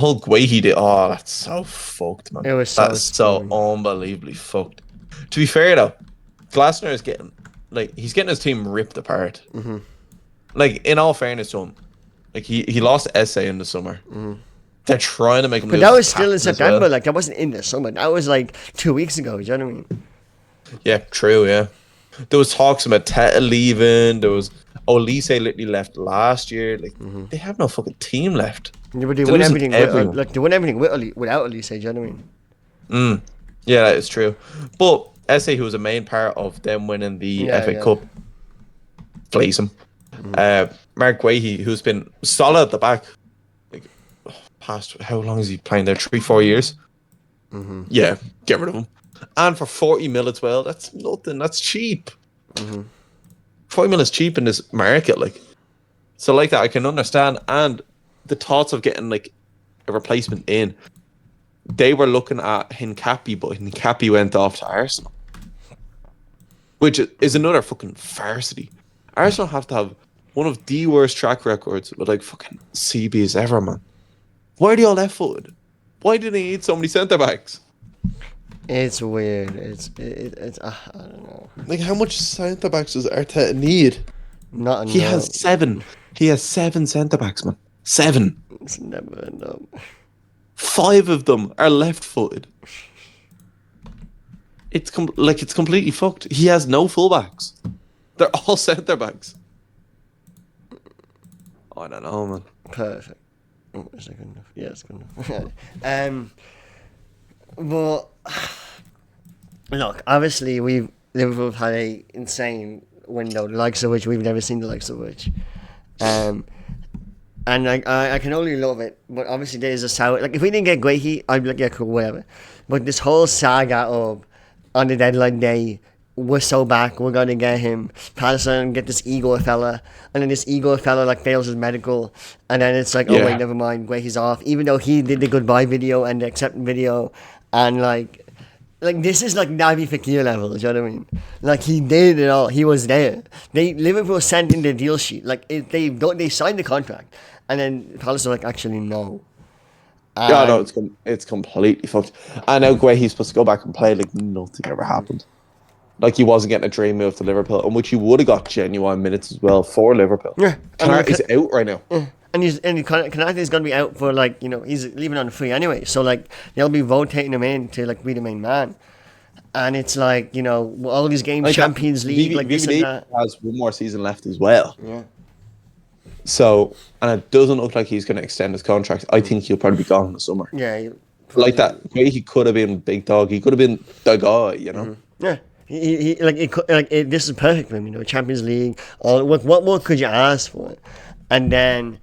whole way he did. Oh, that's so fucked, man. It was so That's so screwed. unbelievably fucked. To be fair though, Glasner is getting he's getting his team ripped apart. Mm-hmm. Like in all fairness to him, like he lost Essay in the summer. Mm-hmm. They're trying to make him But lose that his was still in captain as September. well. Like that wasn't in the summer. That was like 2 weeks ago. Do you know what I mean? Yeah, true. Yeah, there was talks about Teta leaving. There was Olise literally left last year. Like they have no fucking team left. Yeah, but they They're won losing everything. everyone. Like they won everything without Elise. Do you know what I mean? Yeah, that is true. But Essay, who was a main part of them winning the Yeah, FA yeah. Cup, flees him. Mark Guehi, who's been solid at the back, like past how long is he playing there? 3-4 years. Yeah, get rid of him. And for 40 mil as well, that's nothing. That's cheap. 40 mil is cheap in this market, like. So like that, I can understand. And the thoughts of getting like a replacement in, they were looking at Hincapi, but Hincapi went off to Arsenal, which is another fucking farcity. Arsenal have to have one of the worst track records with like fucking CBs ever, man. Why are they all left-footed? Why do they need so many centre backs? It's weird. It's I don't know. Like, how much centre backs does Arteta need? Not enough. He has 7. He has 7 centre backs, man. 7. It's never enough. 5 of them are left-footed. It's completely fucked. He has no fullbacks. They're all centre backs. I don't know, man. Perfect. Oh, is that good enough? Yeah, it's good enough. But look, obviously Liverpool have had a insane window, the likes of which we've never seen the likes of which. And I can only love it, but obviously there's a sour. Like if we didn't get Guehi, I'd be like, yeah, cool, whatever. But this whole saga of on the deadline day, we're so back, we're gonna get him. Patterson get this Igor fella, and then this Igor fella like fails his medical, and then it's like, oh wait, never mind, Guehi's off. Even though he did the goodbye video and the acceptance video, and like this is like Naby Fekir level. Do you know what I mean? Like he did it all. He was there. Liverpool sent in the deal sheet. Like they signed the contract, and then Palace are like, actually no. Yeah, no, it's completely fucked. And now Guehi's supposed to go back and play like nothing ever happened. Like he wasn't getting a dream move to Liverpool, in which he would have got genuine minutes as well for Liverpool. Yeah, Canardi's out right now. Yeah. And Canardi's gonna be out for like he's leaving on free anyway, so like they'll be rotating him in to like be the main man, and it's like all these games, like Champions League, like this and that. Has one more season left as well. Yeah. So, and it doesn't look like he's going to extend his contract. I think he'll probably be gone in the summer. Yeah. Like that, he could have been big dog. He could have been the guy, Yeah. This is perfect for him, Champions League. What more could you ask for? And then,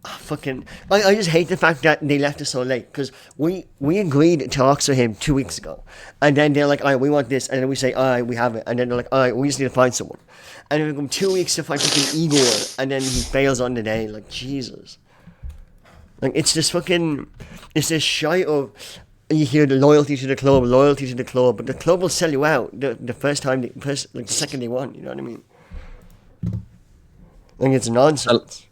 I just hate the fact that they left us so late because we agreed to talks with him 2 weeks ago, and then they're like, all right, we want this, and then we say, all right, we have it, and then they're like, all right, we just need to find someone, and then we come 2 weeks to find fucking Igor, and then he fails on the day, like Jesus. Like it's just it's this shite of. You hear the loyalty to the club, but the club will sell you out the first time, the second they won. You know what I mean? Like it's nonsense.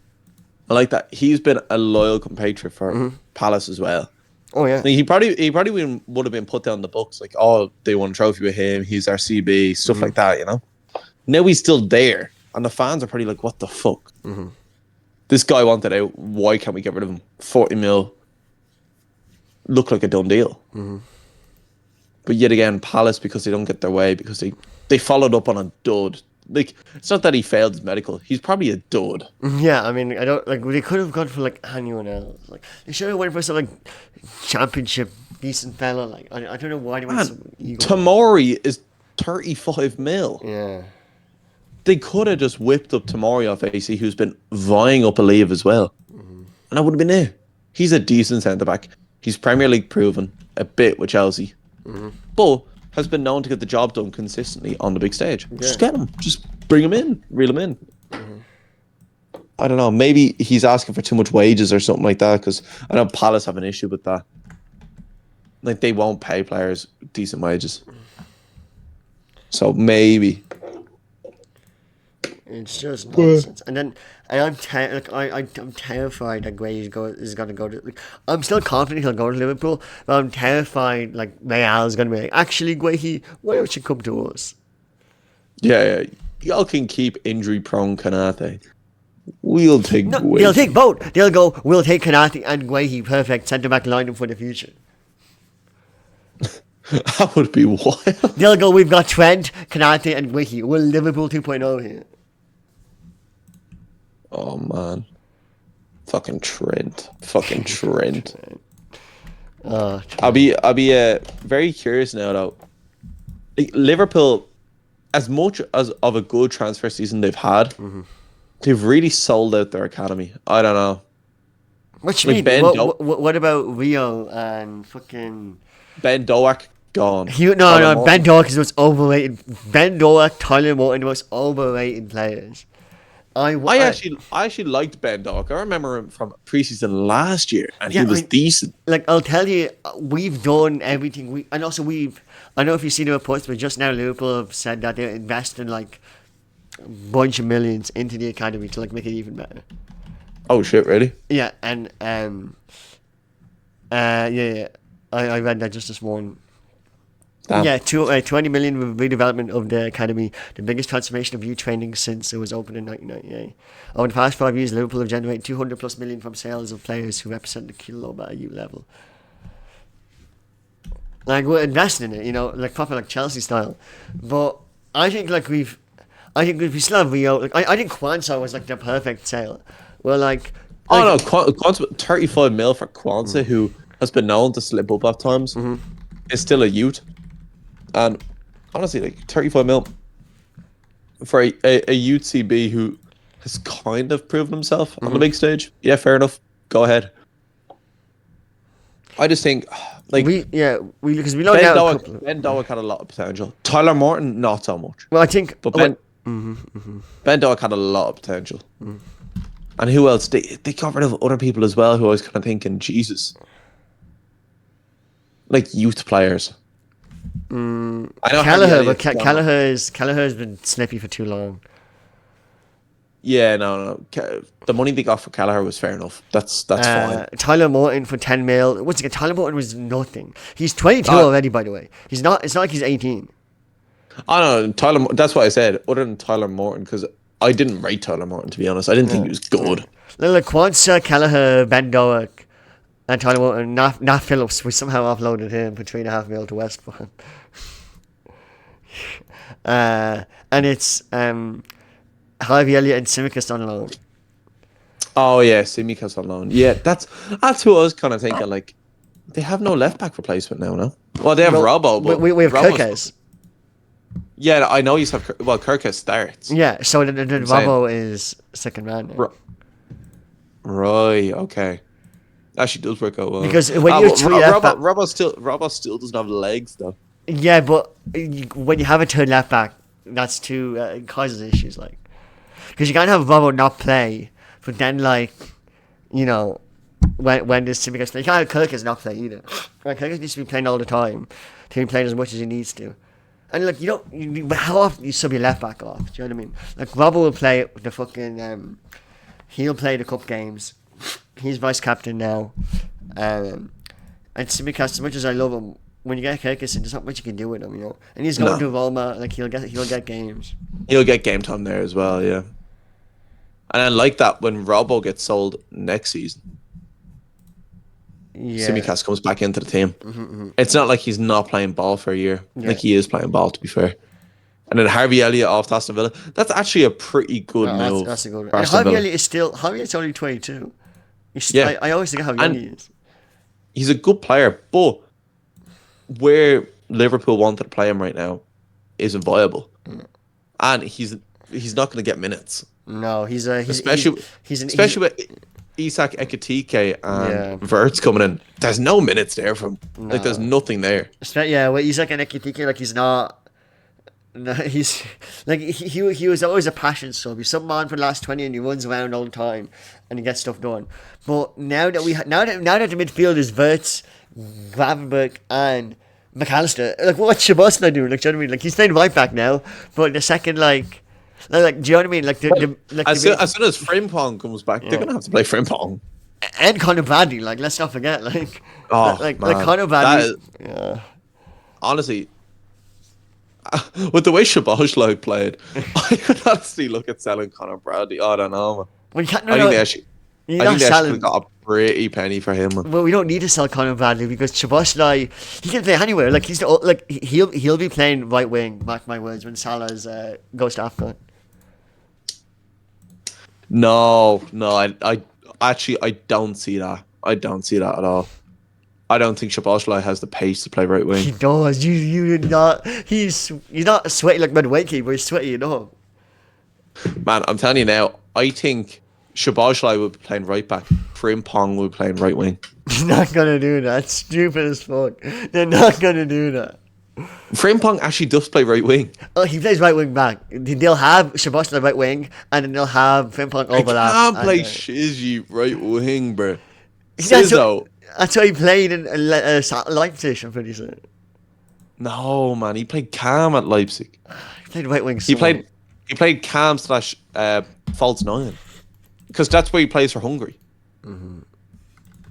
I like that. He's been a loyal compatriot for Palace as well. Oh yeah. Like, he probably would have been put down the books like, oh, they won a trophy with him. He's our CB, stuff like that. Now he's still there, and the fans are probably like, what the fuck? This guy wanted out. Why can't we get rid of him? 40 mil. Look like a done deal. But yet again, Palace, because they don't get their way, because they followed up on a dud. Like, it's not that he failed his medical. He's probably a dud. Yeah, I mean, I don't like. They could have gone for like anyone else. Like they should have went for some like championship decent fella. Like I don't know why they went. Tamori is 35 mil. Yeah. They could have just whipped up Tamori off AC, who's been vying up a leave as well, and that would have been it. He's a decent centre back. He's Premier League proven a bit with Chelsea, but has been known to get the job done consistently on the big stage. Yeah. Just get him. Just bring him in. Reel him in. I don't know. Maybe he's asking for too much wages or something like that, because I know Palace have an issue with that. Like, they won't pay players decent wages. So maybe. It's just nonsense. And I'm terrified that Gray is going to go to. Like, I'm still confident he'll go to Liverpool, but I'm terrified like Real's going to be like, actually, Guehi, why don't you come to us? Yeah. Y'all can keep injury-prone Kanate. We'll take Guehi. They'll take both. They'll go, we'll take Kanate and Guehi, perfect centre-back line for the future. That would be wild. They'll go, we've got Trent, Kanate, and Guehi. We're Liverpool 2.0 here. Oh, man. Fucking Trent. Oh, I'll be very curious now, though. Like, Liverpool, as much as of a good transfer season they've had, they've really sold out their academy. I don't know. What do you mean? What about Rio and fucking... Ben Doak, gone. No, Ben Doak is the most overrated. Ben Doak, Tyler Morton, the most overrated players. I actually liked Ben Doak. I remember him from preseason last year, and he was decent. Like, I'll tell you, we've done everything. I know if you see the reports, but just now Liverpool have said that they're investing like a bunch of millions into the academy to like make it even better. Oh shit! Really? Yeah, and I read that just this morning. Damn. Yeah, 20 million with redevelopment of the academy, the biggest transformation of youth training since it was opened in 1998. Over the past 5 years, Liverpool have generated 200 plus million from sales of players who represent the club at a youth level. Like, we're investing in it, like proper like Chelsea style. But I think we still have Rio. Like, I think Kwanzaa was like the perfect sale. Well, like, no, Kwanzaa, 35 mil for Kwanzaa, who has been known to slip up at times, is still a youth. And honestly, like 35 mil for a youth CB who has kind of proven himself on the big stage. Yeah, fair enough. Go ahead. I just think, like, because we know now Ben Doak had a lot of potential. Tyler Morton, not so much. Well, I think, but Ben Doak had a lot of potential. And who else? They got rid of other people as well who I was kind of thinking, Jesus, like youth players. I know Kelleher, but Kelleher's been snippy for too long. Yeah, no. The money they got for Kelleher was fair enough. That's fine. Tyler Morton for 10 mil. Once again, Tyler Morton was nothing. He's 22 already, by the way. It's not like he's 18. I don't know. That's what I said. Other than Tyler Morton, because I didn't rate Tyler Morton, to be honest. I didn't think he was good. Like Kwanzaa, Kelleher, Ben Doak, and Tyler Morton, Nat Phillips, we somehow offloaded him for 3.5 mil to West Brom. And it's Harvey Elliott and Tsimikas on loan. Oh yeah, Tsimikas on loan. Yeah, that's who I was kind of thinking. Like, they have no left back replacement now. No, well they have Robbo, but we have Kirkes. Yeah, I know you have. Kirkes starts. Yeah, so the Robbo is second round now. Right. Okay. Actually, does work out well. Because when you're Robbo still doesn't have legs though. Yeah, but when you have a third left back, that's too it causes issues. Like, because you can't have Robbo not play, but then when this team gets played, you can't have Kirkes not play either. Right, Kirkes needs to be playing all the time to be playing as much as he needs to. And like but how often you sub your left back off? Do you know what I mean? Like Robbo will play the fucking he'll play the cup games. He's vice captain now, and Tsimikas, as much as I love him, when you get Kirkes, there's not much you can do with him, And he's going to Roma, like he'll get games. He'll get game time there as well, yeah. And I like that when Robbo gets sold next season. Yeah. Tsimikas comes back into the team. It's not like he's not playing ball for a year. Yeah. Like he is playing ball, to be fair. And then Harvey Elliott off to Aston Villa. That's actually a pretty good move. That's a good one. And Harvey Elliott's only 22. I always think how young he is. He's a good player, but where Liverpool wanted to play him right now isn't viable. And he's not going to get minutes. No, especially with Isak Ekitike and Verts coming in. There's no minutes there for him. No. Like, there's nothing there. Yeah, with Isak and Ekitike, like, he's not... No, he's like he was always a passion sub. He's some man for the last 20 and he runs around all the time and he gets stuff done. But now that the midfield is Verts, Gravenberg and McAllister, like what's Shabosna doing? Like, do you know what I mean? Like, he's playing right back now, but the second Like, do you know what I mean? Like, As soon as Frimpong comes back, they're gonna have to play Frimpong. and Conor Bradley. Like, let's not forget. Oh Like man, Conor Bradley. Yeah. honestly, with the way Shabazz played, I could honestly look at selling Conor Bradley. I don't know, man. We can't. I think they actually, You're I not think they actually selling. could have got a pretty penny for him, man. Well, we don't need to sell Conor Bradley because Szoboszlai, he can play anywhere. Like he'll be playing right wing. Mark my words. When Salah's goes to Africa. No, I actually I don't see that. I don't see that at all. I don't think Shabazz has the pace to play right He wing. does. You did not. He's not sweaty like Medway, but he's sweaty, you know. Man, I'm telling you now, I think Shabazz would be playing right back. Frimpong would be playing right wing. They're not gonna do that. Stupid as fuck. They're not gonna do that. Frimpong actually does play right wing. Oh, he plays right wing back. They'll have Szoboszlai right wing, and then they'll have Frimpong overlap. I can't play and, Shizzy right wing, bro. That's Sizzo. That's how he played in Leipzig, I'm pretty sure. No, man, he played Cam at Leipzig. He played right wing. He played Cam slash false nine, because that's where he plays for Hungary.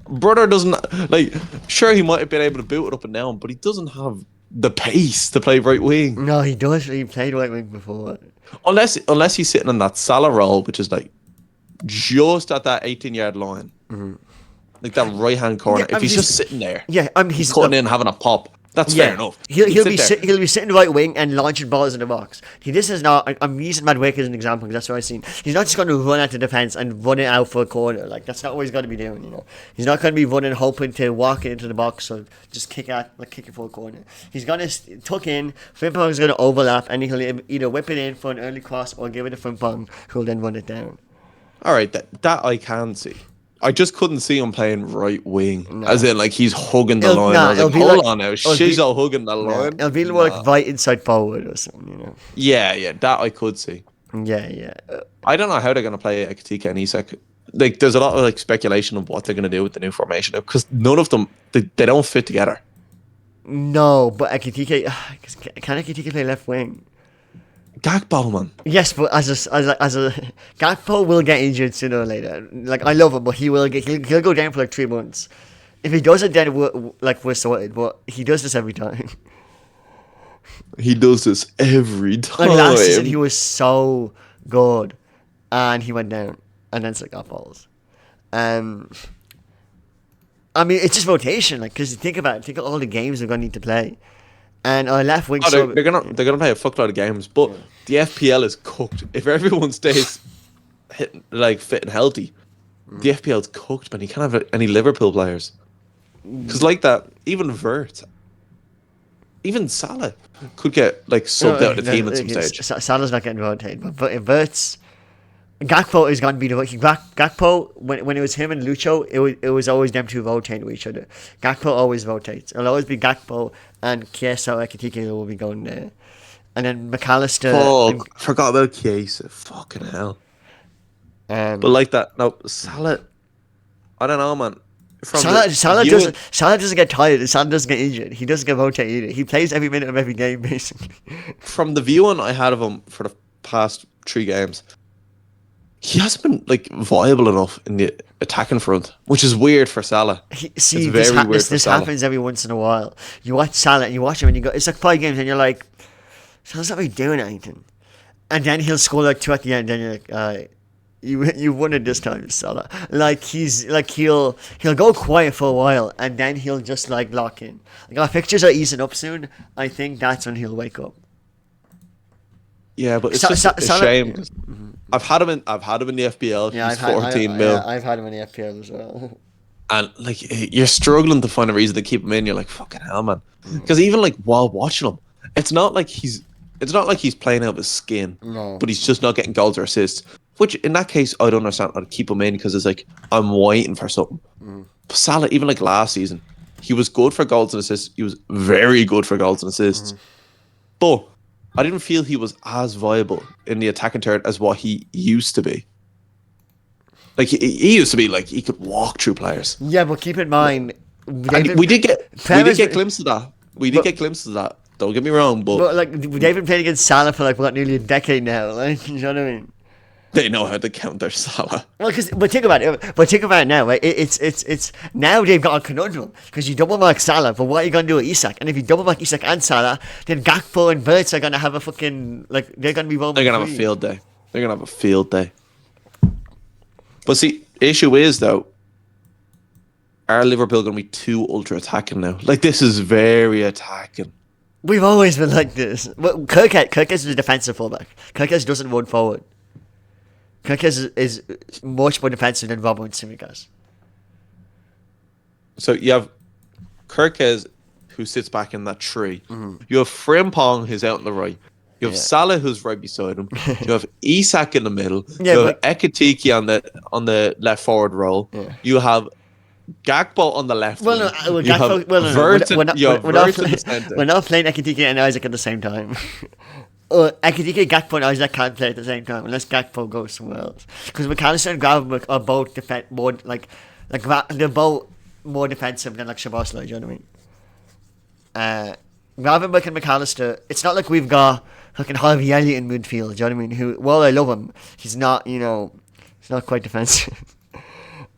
Brother doesn't like. Sure, he might have been able to boot it up and down, but he doesn't have the pace to play right wing. No, he does. He played right wing before. Unless he's sitting on that Salah role, which is like just at that 18-yard line, like that right hand corner. Yeah, if he's just sitting there, Yeah, he's cutting in, having a pop. That's fair enough. He'll be sit there. he'll be sitting right wing and launching balls in the box. This is not. I'm using Madwick as an example because that's what I've seen. He's not just going to run at the defense and run it out for a corner. Like that's not what he's going to be doing. You know, he's not going to be running hoping to walk into the box or just kick it for a corner. He's going to tuck in. Frimpong is going to overlap and he'll either whip it in for an early cross or give it to Frimpong, who'll then run it down. All right, that I can see. I just couldn't see him playing right wing, as in like he's hugging the line. I was like, hold on now, Shizzo hugging the line. It'll be more like right inside forward or something, you know. Yeah, that I could see. Yeah. I don't know how they're gonna play Ekatike and Isak. Like, there's a lot of like speculation of what they're gonna do with the new formation because none of them they don't fit together. No, but Ekatike, can Ekatike play left wing? Gakpo, man. Yes, but as a Gakpo will get injured sooner or later. Like I love him, but he'll go down for like 3 months. If he doesn't, then we're sorted. But he does this every time. He does this every time. Like last season, he was so good, and he went down, and then got falls. I mean, it's just rotation. Like, because think of all the games they're gonna need to play. And our left wing. They're gonna play a fuckload of games, but the FPL is cooked. If everyone stays fit and healthy, the FPL is cooked. Man, you can't have any Liverpool players because like that, even Vert, even Salah could get like subbed out of the team at some stage. Salah's not getting rotated, but if Vert's Gakpo is going to be the Gakpo when it was him and Lucho, it was always them two rotating with each other. Gakpo always rotates. It'll always be Gakpo and Chiesa or Ekatike will be going there, and then McAllister. Oh, I forgot about Chiesa. Fucking hell. But like that, no Salah. I don't know, man. Salah doesn't get tired. Salah doesn't get injured. He doesn't get rotated either. He plays every minute of every game basically. From the viewing I had of him for the past 3 games, he hasn't been like viable enough in the attacking front, which is weird for Salah. This happens every once in a while. You watch Salah and you watch him and you go, it's like 5 games and you're like, Salah's not really doing anything. And then he'll score like 2 at the end and you're like, you won it this time, Salah. Like he'll go quiet for a while and then he'll just like lock in. Like our fixtures are easing up soon. I think that's when he'll wake up. Yeah, but it's just a shame. I've had him in the FPL. Yeah, he's 14 mil. Yeah, I've had him in the FPL as well. And like you're struggling to find a reason to keep him in. You're like, fucking hell, man. Because even like while watching him, it's not like he's playing out of his skin. No. But he's just not getting goals or assists. Which in that case, I don't understand how to keep him in because it's like I'm waiting for something. But Salah, even like last season, he was good for goals and assists. He was very good for goals and assists. But I didn't feel he was as viable in the attacking third as what he used to be. Like he used to be like he could walk through players. Yeah, but keep in mind, we did get glimpses of that. We did get glimpses of that Don't get me wrong, but like they've been playing against Salah for like what, nearly a decade now. Like, you know what I mean? they know how to counter Salah. Well, but think about it. But think about it now, right? It's now they've got a conundrum because you double mark Salah, but what are you gonna do with Isak? And if you double mark Isak and Salah, then Gakpo and Wirtz are gonna have a fucking like they're gonna be roaming. They're gonna have a field day. They're gonna have a field day. But see, issue is though, are Liverpool gonna be too ultra attacking now? Like this is very attacking. We've always been like this. Well, Kirkes is a defensive fullback. Kirkes doesn't run forward. Kirkes is much more defensive than Robbo and Tsimikas. So you have Kirkes, who sits back in that tree. Mm-hmm. You have Frimpong, who's out on the right. You have Salah, who's right beside him. You have Isak in the middle. Yeah, you have Ekitike on the left forward role. Yeah. You have Gakpo on the left. Well, no, wing. Gakpo, we're not playing Ekitike and Isaac at the same time. Ekitike, Gakpo, and Isaac can't play at the same time unless Gakpo goes somewhere else. Because McAllister and Gravenberch are both more they're both more defensive than like Szoboszlai. Do you know what I mean? Gravenberch and McAllister. It's not like we've got fucking Harvey Elliott in midfield. Do you know what I mean? Who, while I love him, he's not. He's not quite defensive.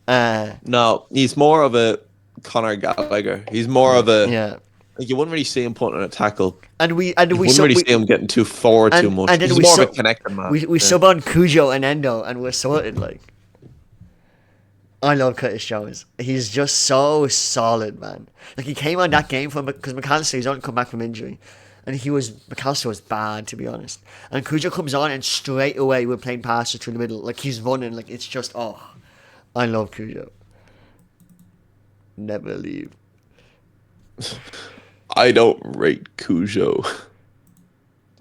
No, he's more of a Conor Gallagher. He's more of a Like you wouldn't really see him putting in a tackle. And we wouldn't really see him getting too forward too much. And he's more of a connector man. We sub on Cujo and Endo, and we're sorted. Like, I love Curtis Jones. He's just so solid, man. Like he came on that game because McAllister he's only come back from injury, and McAllister was bad, to be honest. And Cujo comes on and straight away we're playing passes through the middle. Like he's running. Like it's just I love Cujo. Never leave. I don't rate Cujo.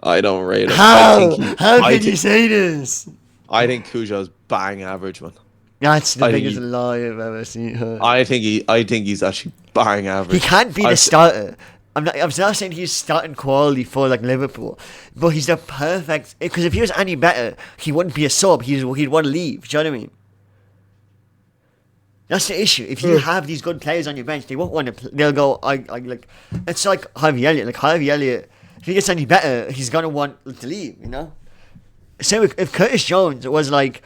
I don't rate him. How can you say this? I think Cujo's bang average, man. That's the biggest lie I've ever seen. I think he's actually bang average. He can't be the starter. I'm not saying he's starting quality for like Liverpool, but he's the perfect. Because if he was any better, he wouldn't be a sub. He'd want to leave. Do you know what I mean? That's the issue. If you have these good players on your bench, they won't want to. They'll go. I like. It's like Harvey Elliott. Like Harvey Elliott, if he gets any better, he's gonna want to leave. You know. So if Curtis Jones was like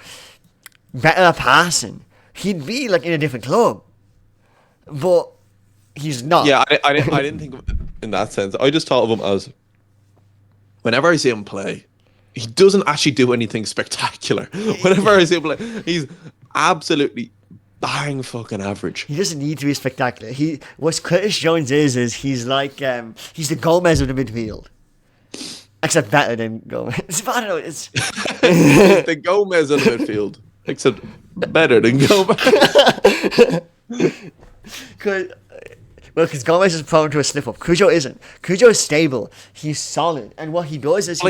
better at passing, he'd be like in a different club. But he's not. Yeah, I didn't think of it in that sense. I just thought of him as whenever I see him play, he doesn't actually do anything spectacular. Whenever I see him play, he's absolutely bang fucking average. He doesn't need to be spectacular. What Curtis Jones is he's like he's the Gomez of the midfield. Except better than Gomez. But I don't know, it's he's the Gomez of the midfield. Except better than Gomez. Because Gomez is prone to a slip up. Cujo isn't. Cujo is stable. He's solid. And what he does is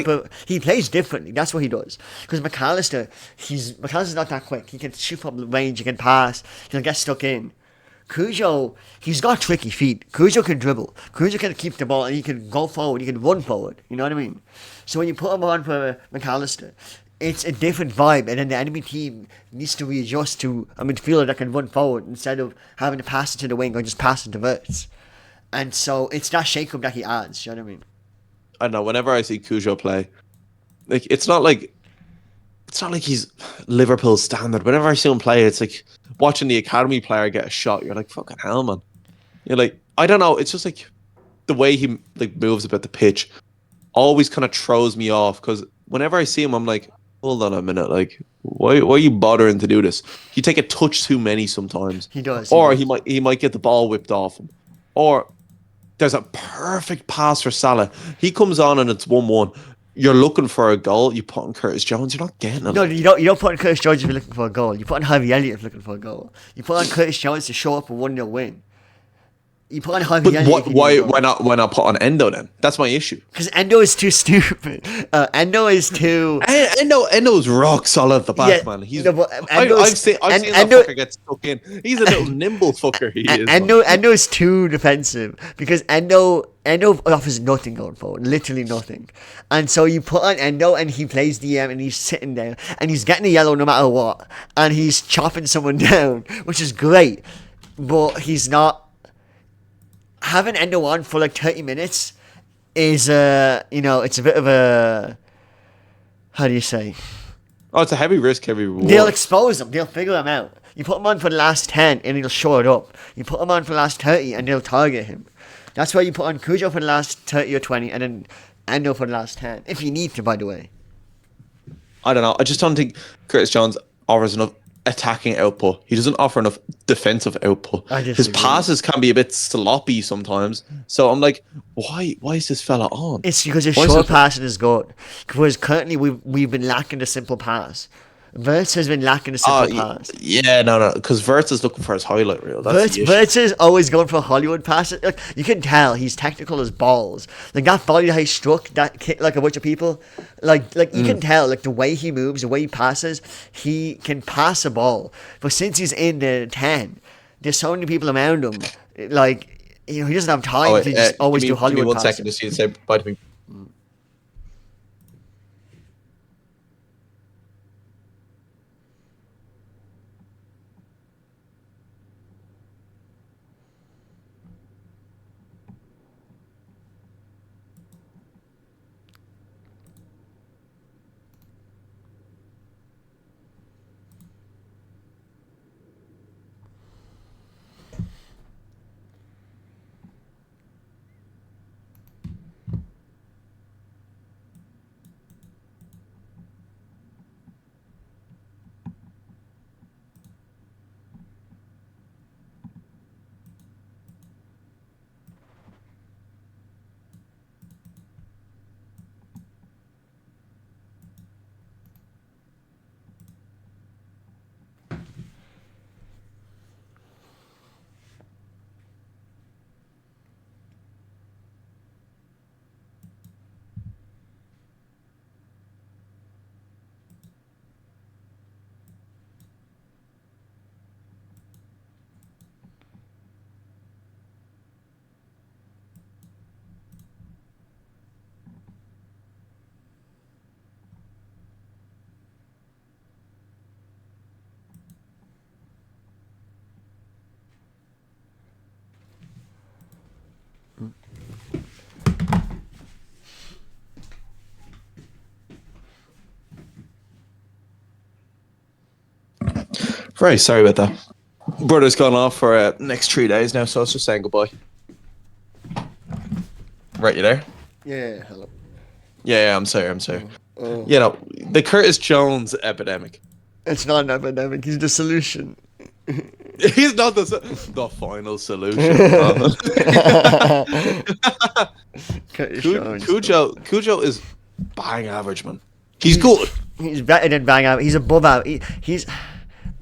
he plays differently. That's what he does. Because McAllister's not that quick. He can shoot from the range. He can pass. He'll get stuck in. Cujo, he's got tricky feet. Cujo can dribble. Cujo can keep the ball and he can go forward. He can run forward. You know what I mean? So when you put him on for McAllister, it's a different vibe, and then the enemy team needs to readjust to a midfielder that can run forward instead of having to pass it to the wing or just pass it to Wirtz. And so it's that shake-up that he adds, you know what I mean? I don't know, whenever I see Cujo play, like it's not like he's Liverpool standard. Whenever I see him play, it's like watching the academy player get a shot. You're like, fucking hell, man. You're like, I don't know, it's just like the way he like moves about the pitch always kind of throws me off, because whenever I see him, I'm like, hold on a minute, like why are you bothering to do this? You take a touch too many sometimes. He does. He might get the ball whipped off him. Or there's a perfect pass for Salah. He comes on and it's 1-1. You're looking for a goal, you put on Curtis Jones, you're not getting it. No, you don't put on Curtis Jones if you're looking for a goal. You put on Harvey Elliott if you're looking for a goal. You put on Curtis Jones to show up a 1-0 win. You put on Harvey Elliott. Why not put on Endo then? That's my issue. Because Endo is too stupid. Endo is too. Endo's rock solid at the back, man. I've seen that fucker get stuck in. He's a little nimble fucker. Endo's too defensive because Endo offers nothing going forward, literally nothing. And so you put on Endo and he plays DM and he's sitting there and he's getting a yellow no matter what, and he's chopping someone down, which is great, but he's not. Having Endo on for like 30 minutes is it's a bit of a, how do you say? Oh, it's a heavy risk, heavy reward. They'll expose them. They'll figure them out. You put him on for the last 10 and he'll show it up. You put him on for the last 30 and they'll target him. That's why you put on Cujo for the last 30 or 20 and then Endo for the last 10. If you need to, by the way. I don't know. I just don't think Curtis Jones offers enough attacking output. He doesn't offer enough defensive output. His passes can be a bit sloppy sometimes. So I'm like, why is this fella on? It's because his short passing is good. Because currently we've been lacking the simple pass. Verts has been lacking the simple pass. Yeah, no. Because Verts is looking for his highlight reel. Verts is always going for Hollywood passes. Like, you can tell he's technical as balls. Like that volley that he struck, that kick like a bunch of people. Like you can tell, like the way he moves, the way he passes, he can pass a ball. But since he's in the 10, there's so many people around him. Like, he doesn't have time to just always do Hollywood passes. Give me 1 second to see and say bye to me. Very sorry about that. Brother's gone off for next 3 days now, so I was just saying goodbye. Right, you there? Yeah, hello. Yeah, I'm sorry. You know, the Curtis Jones epidemic. It's not an epidemic, he's the solution. He's not the final solution. Cujo is bang average, man. He's good. He's better than bang average. He's above average.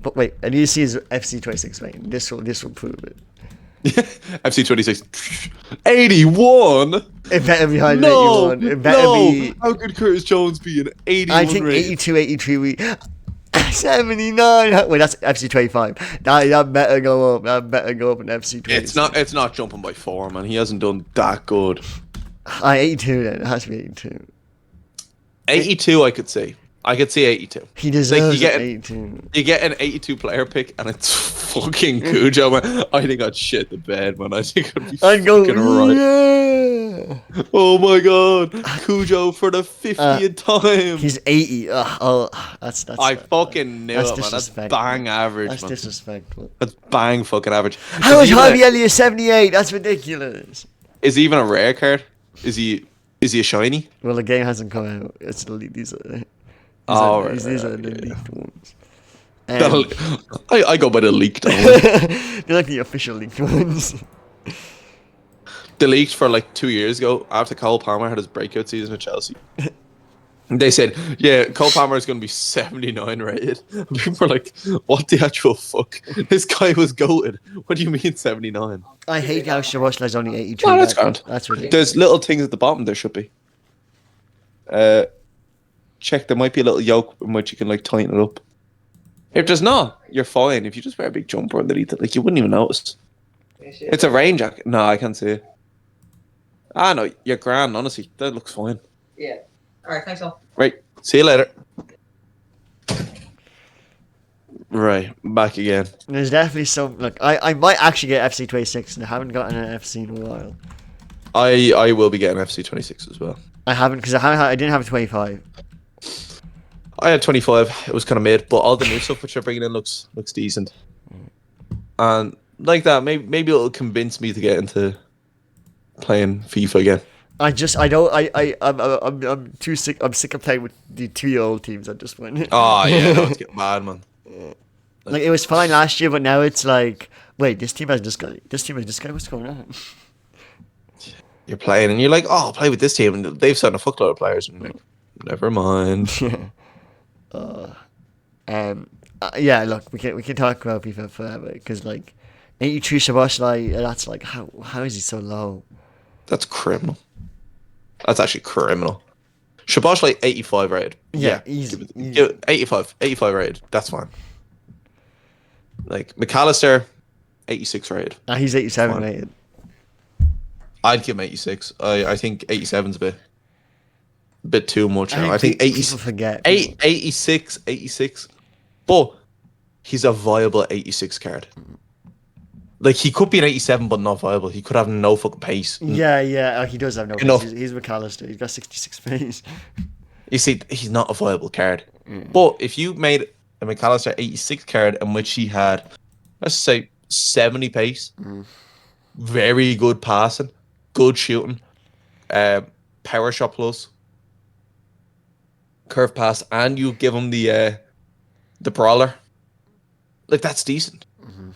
But wait, I need to see his FC26 rating. This will prove it. FC26, 81. It better be higher than 81. It better be. How could Curtis Jones be an 81? I think 82, 83. 79. Wait, that's FC25. That better go up. That better go up in FC26. It's not jumping by 4, man. He hasn't done that good. 82 then. It has to be 82. 82, I could see. I could see 82. He deserves 82. You get an 82 player pick, and it's fucking Cujo, man. I think I'd shit the bed, man. I think I'd be fucking right. Yeah. Oh my god, Cujo for the 50th time. He's 80. That's. I fucking knew it, man. That's bang average. That's man. disrespectful. That's bang fucking average. How is Harvey Elliott 78? That's ridiculous. Is he even a rare card? Is he a shiny? Well, the game hasn't come out. It's these are. These are the leaked ones. I go by the leaked ones. They're like the official leaked ones. The leaked for like 2 years ago after Cole Palmer had his breakout season at Chelsea. They said, yeah, Cole Palmer is going to be 79 rated. People were like, what the actual fuck? This guy was goated. What do you mean 79? I hate how Shabashla only 82. Oh, that's grand. That's ridiculous. There's little things at the bottom there should be. Check, there might be a little yoke in which you can like tighten it up. If there's not, you're fine. If you just wear a big jumper underneath it, like you wouldn't even notice. It's a rain jacket. No, I can't see it. Ah, no, you're grand, honestly. That looks fine. Yeah. Alright, thanks all. Right, see you later. Right, back again. There's definitely some. Look, I might actually get FC26, and I haven't gotten an FC in a while. I will be getting FC26 as well. I haven't because I didn't have a 25. I had 25. It was kind of mid, but all the new stuff which they're bringing in looks decent. And like that, maybe it'll convince me to get into playing FIFA again. I'm too sick. I'm sick of playing with the 2-year-old teams at this point. Oh yeah, no, it's getting bad, man. Like it was fine last year, but now it's like, wait, this team has this guy. This team has this guy. What's going on? You're playing and you're like, oh, I'll play with this team, and they've signed a fuckload of players. And like, never mind. Yeah, look, we can talk about FIFA forever because like 83 Shabashli, that's like how is he so low? That's criminal. That's actually criminal. Shabashli 85 rated. Yeah, give easy. it 85 rated. That's fine. Like McAllister, 86 rated. He's 87 Fine. rated. I'd give him 86. I think 87's a bit too much now. I think people forget. 86. But he's a viable 86 card. Like, he could be an 87, but not viable. He could have no fucking pace. Yeah. He does have no Enough. pace. He's McAllister. He's got 66 pace. You see, he's not a viable card. But if you made a McAllister 86 card in which he had, let's say, 70 pace, very good passing, good shooting, power shot plus, curve pass, and you give him the brawler, like, that's decent.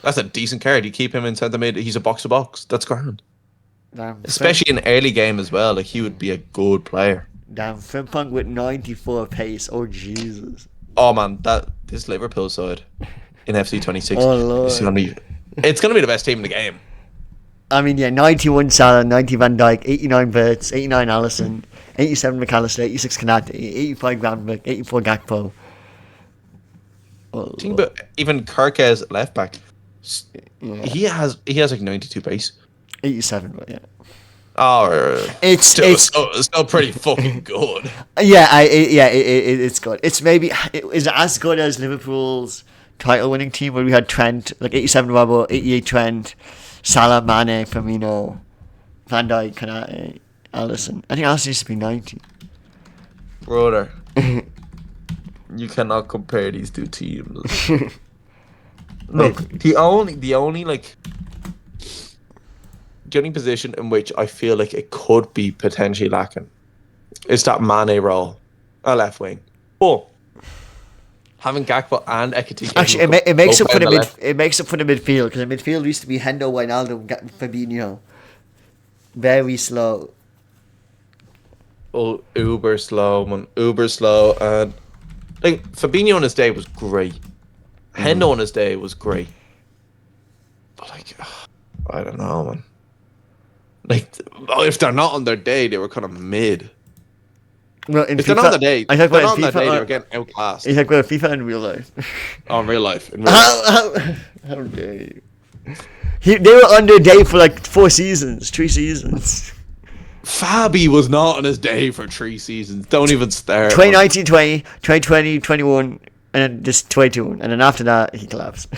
That's a decent card. You keep him in centre mid. He's a box to box. That's grand. Damn, Especially in early game as well. Like, he would be a good player. Damn, Frimpong with 94 pace. Oh Jesus. Oh man, this Liverpool side in FC26 Oh, Lord. it's gonna be the best team in the game. I mean, yeah, 91 Salah, 90 Van Dijk, 89 Wirtz, 89 Alisson, 87 McAllister, 86 Kanate, 85 Granberg, 84 Gakpo. Oh, Think about even Kirk's left back. yeah. He has like 92 pace. 87, but yeah. Oh, It's still pretty fucking good. It's good. It's maybe is it as good as Liverpool's title winning team where we had Trent, like 87 Robbo, 88 Trent, Salah, Mane, Firmino, Van Dijk, Kanate, Alisson. I think Alisson used to be 90. Brother, you cannot compare these two teams. Look, the only position in which I feel like it could be potentially lacking is that Mane role, a left wing. But having Gakpo and Ekitike, Actually, it makes up for the midfield because the midfield used to be Hendo, Wijnaldum, Fabinho. Very slow. Oh, uber slow, man, uber slow, and like Fabinho on his day was great. Hendo on his day was great, but like, I don't know, man. Like, if they're not on their day, they were kind of mid. Well, in If FIFA, they're not on their day, I talk about in FIFA, they were getting outclassed. You talk about FIFA in real life. Oh, in real life. In real life. How dare you? They were on their day for like 3 seasons. Fabi was not on his day for 3 seasons. Don't even start. 2019, 20, 2020, 21, and then this 22, and then after that he collapsed.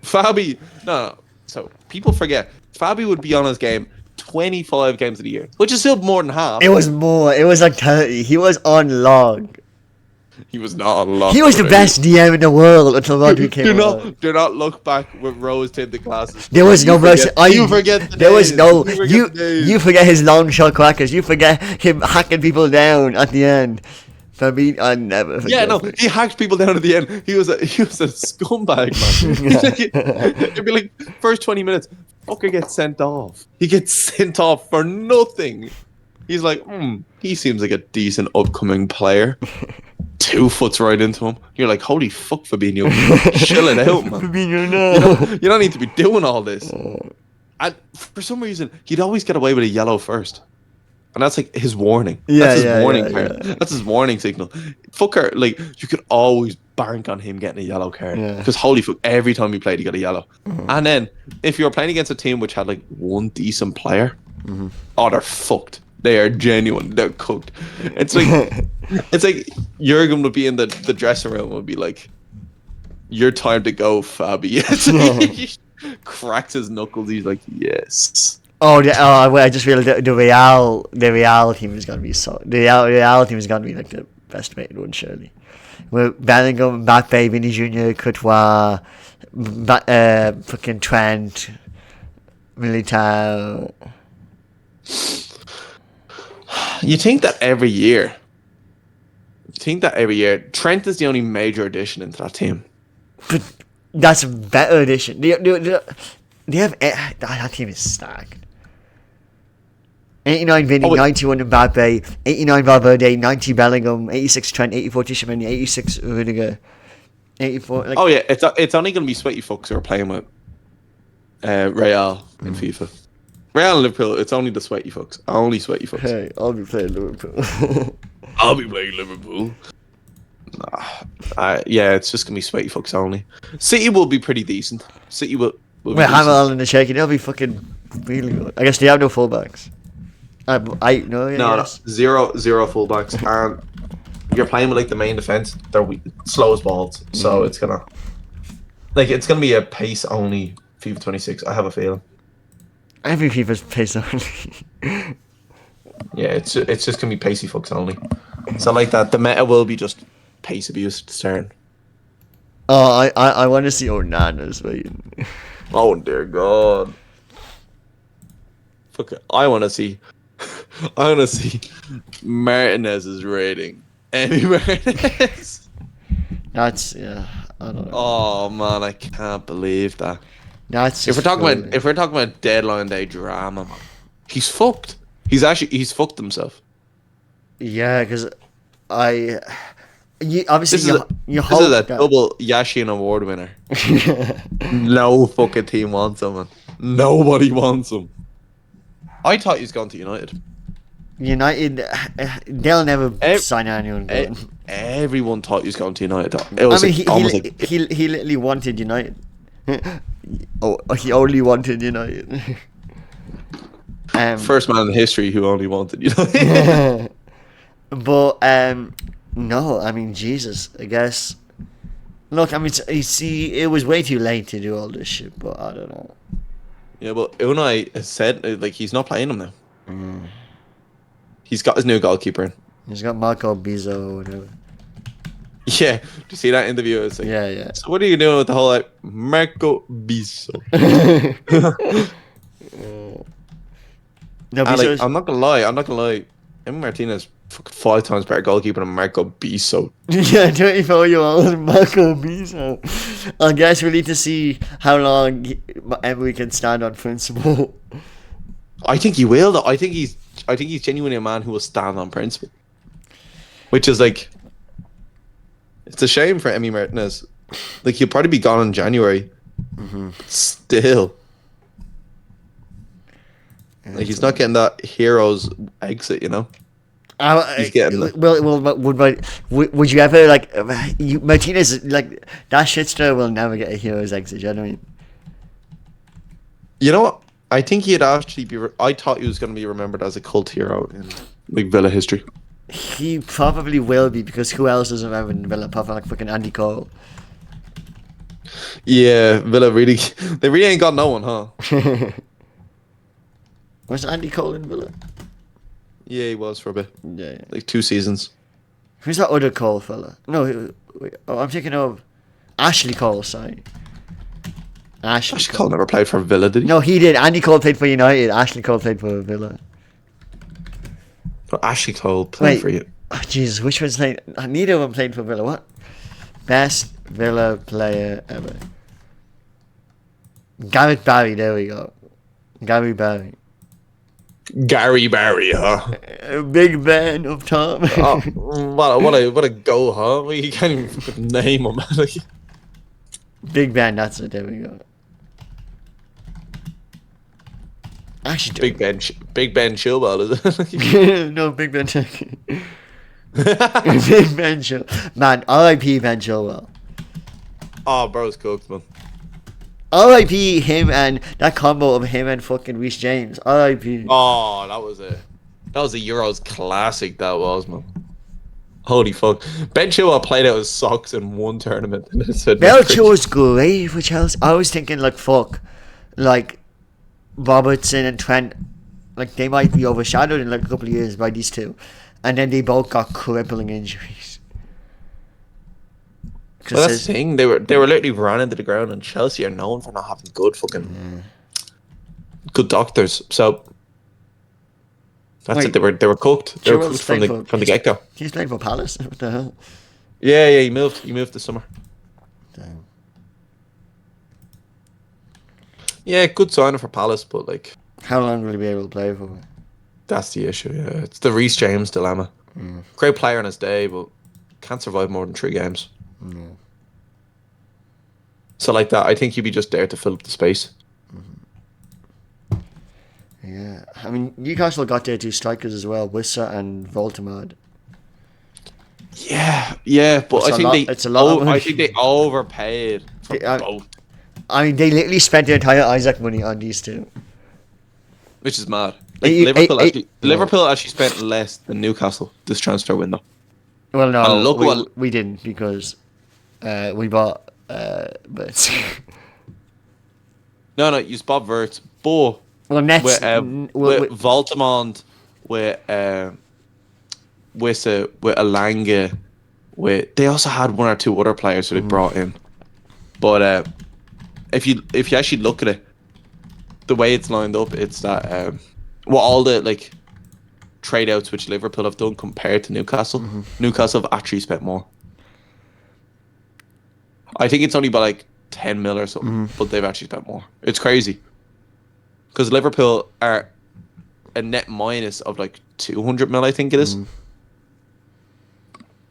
Fabi, no. So people forget. Fabi would be on his game 25 games of the year, which is still more than half. It was more. It was like 30. He was on log. He was not on log. He was the best DM in the world until Rodri came along. Do not look back with rose-tinted glasses. There was no mercy. You forget the There was days. no. You You forget his long shot crackers. You forget him hacking people down at the end. For me, I never forget. Yeah, no, he hacked people down at the end. He was a scumbag, man. It'd be like first 20 minutes, fucker gets sent off. He gets sent off for nothing. He's like, he seems like a decent upcoming player. 2 foots right into him. You're like, holy fuck, Fabinho, chill it out, man. Fabinho, no. You don't need to be doing all this. And for some reason, he'd always get away with a yellow first. And that's like his warning. That's his warning card. Yeah. That's his warning signal. Fucker, like, you could always bank on him getting a yellow card. Because holy fuck, every time he played, he got a yellow. And then, if you were playing against a team which had like 1 decent player, oh, they're fucked. They are genuine. They're cooked. It's like Jurgen would be in the dressing room and would be like, your time to go, Fabi. He cracks his knuckles. He's like, yes. I just realized the Real team is gonna be Real team is gonna be like the best rated one, surely. With Bellingham, Mbappe, Vinny Jr., Courtois, fucking Trent, Militao. You think that every year? Trent is the only major addition into that team. But that's a better addition. They have that team is stacked. 89 Vinny, 91 Mbappe, 89 Valverde, 90 Bellingham, 86 Trent, 84 Tchouaméni, 86 Rudiger, 84. Like, Oh yeah, it's only going to be sweaty fucks who are playing with Real in FIFA. Real and Liverpool, it's only the sweaty fucks. Only sweaty fucks. hey, I'll be playing Liverpool. I'll be playing Liverpool. Yeah, it's just going to be sweaty fucks only. City will be pretty decent. City will be Well, decent. Hammer and the shaking, they'll be fucking really good. I guess they have no fullbacks. No, zero fullbacks, and if you're playing with like the main defense, they're slow as balls. So it's gonna be a pace only FIFA 26. I have a feeling. Every FIFA's pace only. Yeah, it's just gonna be pacey fucks only. So like that, the meta will be just pace abuse to start. Oh, I want to see Onana's, mate. Oh dear God. Fuck it. I want to see Martinez's rating. Emi Martinez. That's I don't know. Oh man, I can't believe that. That's If we're talking about deadline day drama, man, he's fucked. He's fucked himself. Yeah, because obviously This is a double Yashin award winner. No fucking team wants him, man. Nobody wants him. I thought he was going to United. United, they'll never sign anyone good. Everyone thought he was going to United. It was he literally wanted United. He only wanted United. First man in history who only wanted United. But no, I mean Jesus, I guess. Look, I mean, you see, it was way too late to do all this shit, but I don't know. Yeah, but Unai has said like he's not playing him now. He's got his new goalkeeper in. He's got Marco Bizzo or whatever. Yeah, do you see that interview? It's like, Yeah. So what are you doing with the whole like Marco Bizzo? No, And, like, I'm not gonna lie. Emi Martinez, 5 times better goalkeeper than Marco Bizzo. Yeah, 24-year-old Marco Bizzo. I guess we need to see how long Emery can stand on principle. I think he will though. I think he's genuinely a man who will stand on principle. Which is like, it's a shame for Emi Martinez. Like he'll probably be gone in January. Still. Like he's not getting that hero's exit, you know. He's getting that. Would you ever like Martinez like that shitster will never get a hero's exit? You know what I mean? You know what? I think he'd actually be. I thought he was going to be remembered as a cult hero in like Villa history. He probably will be because who else doesn't remember in Villa apart from like fucking Andy Cole? Yeah, Villa really. They really ain't got no one, huh? Was Andy Cole in Villa? Yeah, he was for a bit. Yeah. Like 2 seasons. Who's that other Cole fella? No, wait, I'm thinking of Ashley Cole. Sorry. Ashley Cole never played for Villa, did he? No, he did. Andy Cole played for United. Ashley Cole played for Villa. But Ashley Cole played for you. Oh, Jesus, which one's played? Neither of them played for Villa. What? Best Villa player ever. Gareth Barry. There we go. Gary Barry. Gary Barry, huh? Big Ben up top. Oh, what a go, huh? Well, you can't even fucking name him. Big Ben, that's it. There we go. Actually, Big Ben Chilwell, is it? no, Big Ben. Big Ben Chilwell. Man, R.I.P. Ben Chilwell. Oh, bro's cooked, man. R.I.P. him and that combo of him and fucking Reece James. R.I.P. Oh, that was a Euros classic. That was, man. Holy fuck! Ben Chilwell played out his socks in one tournament. Belcher was great for Chelsea. I was thinking like fuck, like Robertson and Trent, like they might be overshadowed in like a couple of years by these two, and then they both got crippling injuries. Well, that's the thing. They were literally ran into the ground, and Chelsea are known for not having good doctors. So that's it. They were cooked. They were cooked from the get go. He's playing for Palace. What the hell? Yeah. He moved. He moved this summer. Damn. Yeah, good signing for Palace, but like, how long will he be able to play for? That's the issue. Yeah, it's the Reece James dilemma. Great player on his day, but can't survive more than 3 games. So like that, I think he'd be just there to fill up the space. Yeah, I mean Newcastle got their 2 strikers as well, Wissa and Voltemade. Yeah, but I think they overpaid for both. I mean, they literally spent their entire Isaac money on these 2, which is mad. Like, Liverpool actually spent less than Newcastle this transfer window. Well, no, we didn't because we bought Wirtz. No, you bought Wirtz, but with Voltemade, with Wissa, with Alanga, they also had 1 or 2 other players that they brought in. But if you actually look at it, the way it's lined up, it's that all the like trade outs which Liverpool have done compared to Newcastle, Newcastle have actually spent more. I think it's only by like 10 mil or something, but they've actually spent more. It's crazy. Because Liverpool are a net minus of like 200 mil, I think it is.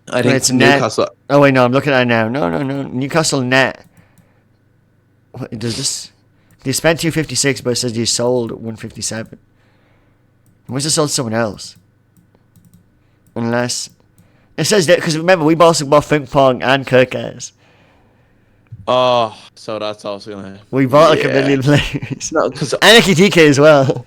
I think it's Newcastle. Net. Oh wait, no, I'm looking at it now. No. Newcastle net. What does this? They spent 256, but it says you sold 157. Must have sold someone else. Unless it says that, because remember we also bought Frimpong and Kirkes. Oh, so that's also gonna. We bought like a million players. No, because and Ekitike as well.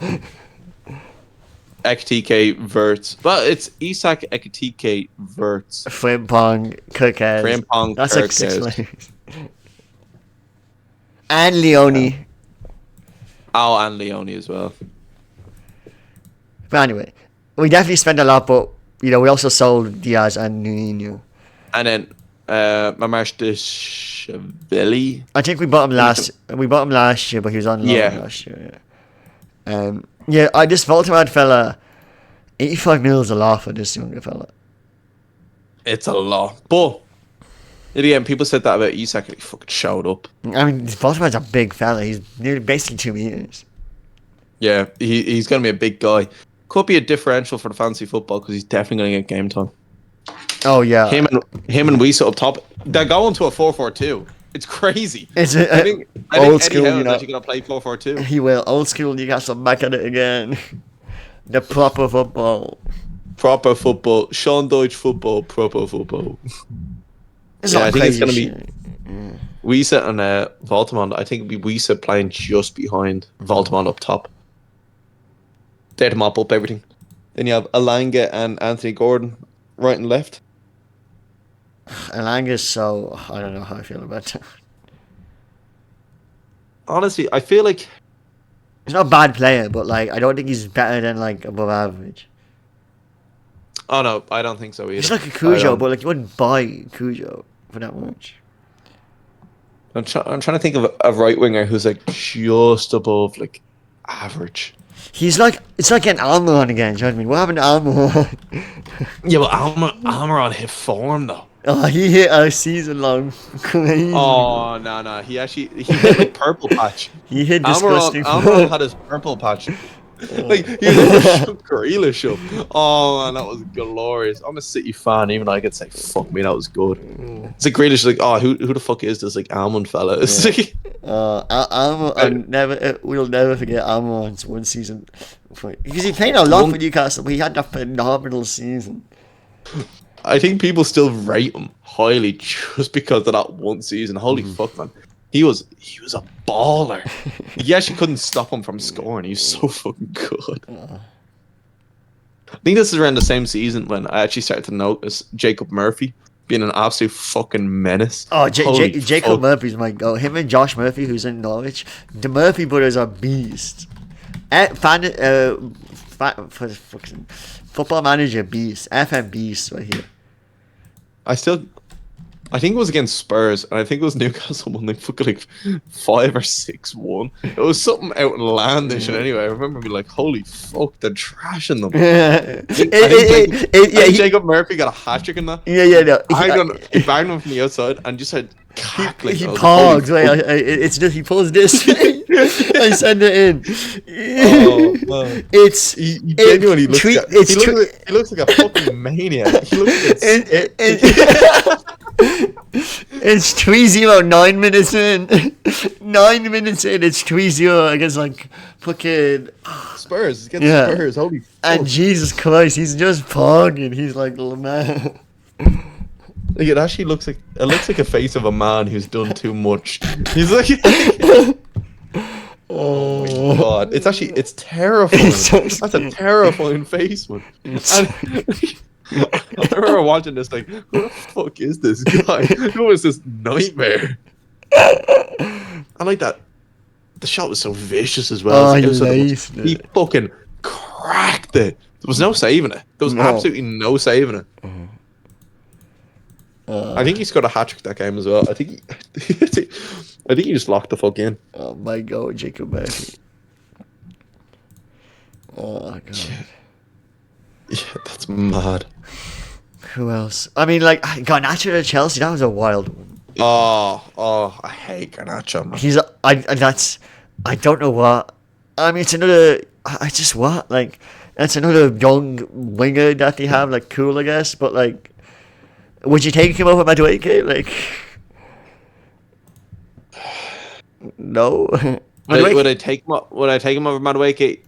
Ekitike, Wirtz. Well, it's Isak, Ekitike, Wirtz. Frimpong, Kirkes. That's like 6 players. And Leone. Oh, and Leone as well. But anyway, we definitely spent a lot, but we also sold Diaz and Nuno. And then Mamardashvili. I think we bought him last. We bought him last year, but he was on loan last year. This Voltemade fella, 85 mil is a lot for this younger fella. It's a lot, but again, people said that about Isak, and he fucking showed up. I mean, Voltemade's a big fella. He's nearly basically 2 meters. Yeah, he's gonna be a big guy. Could be a differential for the fantasy football because he's definitely gonna get game time. Oh yeah, him and Wissa up top. They're going to a 4-4-2. It's crazy. It's I think old school. Eddie Howe's actually gonna play 4-4-2. He will. Old school Newcastle back at it again. The proper football. Proper football. Sean Dyche football. Proper football. I think it's gonna be Wissa and Voltemade. I think it'll be Wissa playing just behind Voltemade up top. There to mop up everything. Then you have Alanga and Anthony Gordon right and left. Alanga's so... I don't know how I feel about that. Honestly, I feel like... He's not a bad player, but like I don't think he's better than like above average. Oh no, I don't think so either. He's like a Cujo, but like you wouldn't buy Cujo for that much. I'm trying to think of a right winger who's like just above like average. He's like, it's like getting Almiron again. Do you know what I mean? What happened to Almiron? Yeah, but Almiron hit form though. Oh, he hit a season long. Crazy. Oh no, he hit like purple patch. He hit disgusting. Almiron had his purple patch. Like he shook Grealish up. Oh man, that was glorious. I'm a City fan, even though I could say fuck me, that was good. It's like Grealish, like, oh, who the fuck is this like almond fella? It's like, we'll never forget Almiron's one season because he played a lot for Newcastle, but he had that phenomenal season. I think people still rate him highly just because of that one season. Holy fuck, man. He was a baller. He actually couldn't stop him from scoring. He was so fucking good. I think this is around the same season when I actually started to notice Jacob Murphy being an absolute fucking menace. Oh, Jacob Murphy's my go. Him and Josh Murphy, who's in Norwich. The Murphy brothers are beasts. Football Manager Beast, FM Beast right here. I think it was against Spurs, and I think it was Newcastle won like fucking like 5 or 6-1. It was something outlandish, and anyway, I remember being like, "Holy fuck, they're trashing them." I think Jacob Murphy got a hat trick in that. Yeah, no. He banged him from the outside and just said, cackling. He paused. Wait, it's just he pulls this. I send it in. Oh man! He genuinely looks. He looks like a fucking maniac. He looks like it's 3-0, 9 minutes in. 9 minutes in, it's 3-0 against like fucking Spurs. Against Spurs. Holy fuck. And Jesus Christ, he's just pogging. He's like, man. Like, it actually looks like a face of a man who's done too much. He's like, oh my god! It's terrifying. That's a terrifying face, man. I remember watching this like, who the fuck is this guy? Who is this nightmare? I like that. The shot was so vicious as well. He fucking cracked it. There was no saving it. There was absolutely no saving it. I think he scored a hat-trick that game as well. I think he just locked the fuck in. Oh my god, Jacob Murphy. Oh god. Yeah, that's mad. Who else? I mean, like, Garnacho to Chelsea, that was a wild one. Oh, I hate Garnacho, man. I don't know what. I mean, it's another, it's another young winger that they have, like, cool, I guess, but, like, would you take him over Madueke? Like, no. Would I take him over Madueke?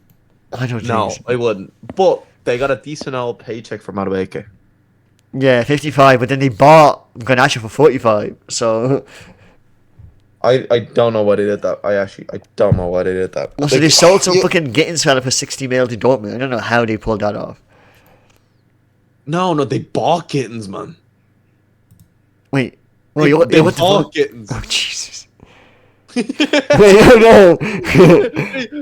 I don't think so. I wouldn't. But they got a decent old paycheck for Madueke. Yeah, 55, but then they bought Garnacho for 45, so... I don't know why they did that. I don't know why they did that. Also, they sold some fucking Gittins fella for 60 mil to Dortmund. I don't know how they pulled that off. No, they bought Gittins, man. Wait, they what the fuck? Gittins. Oh, Jesus. Wait, no.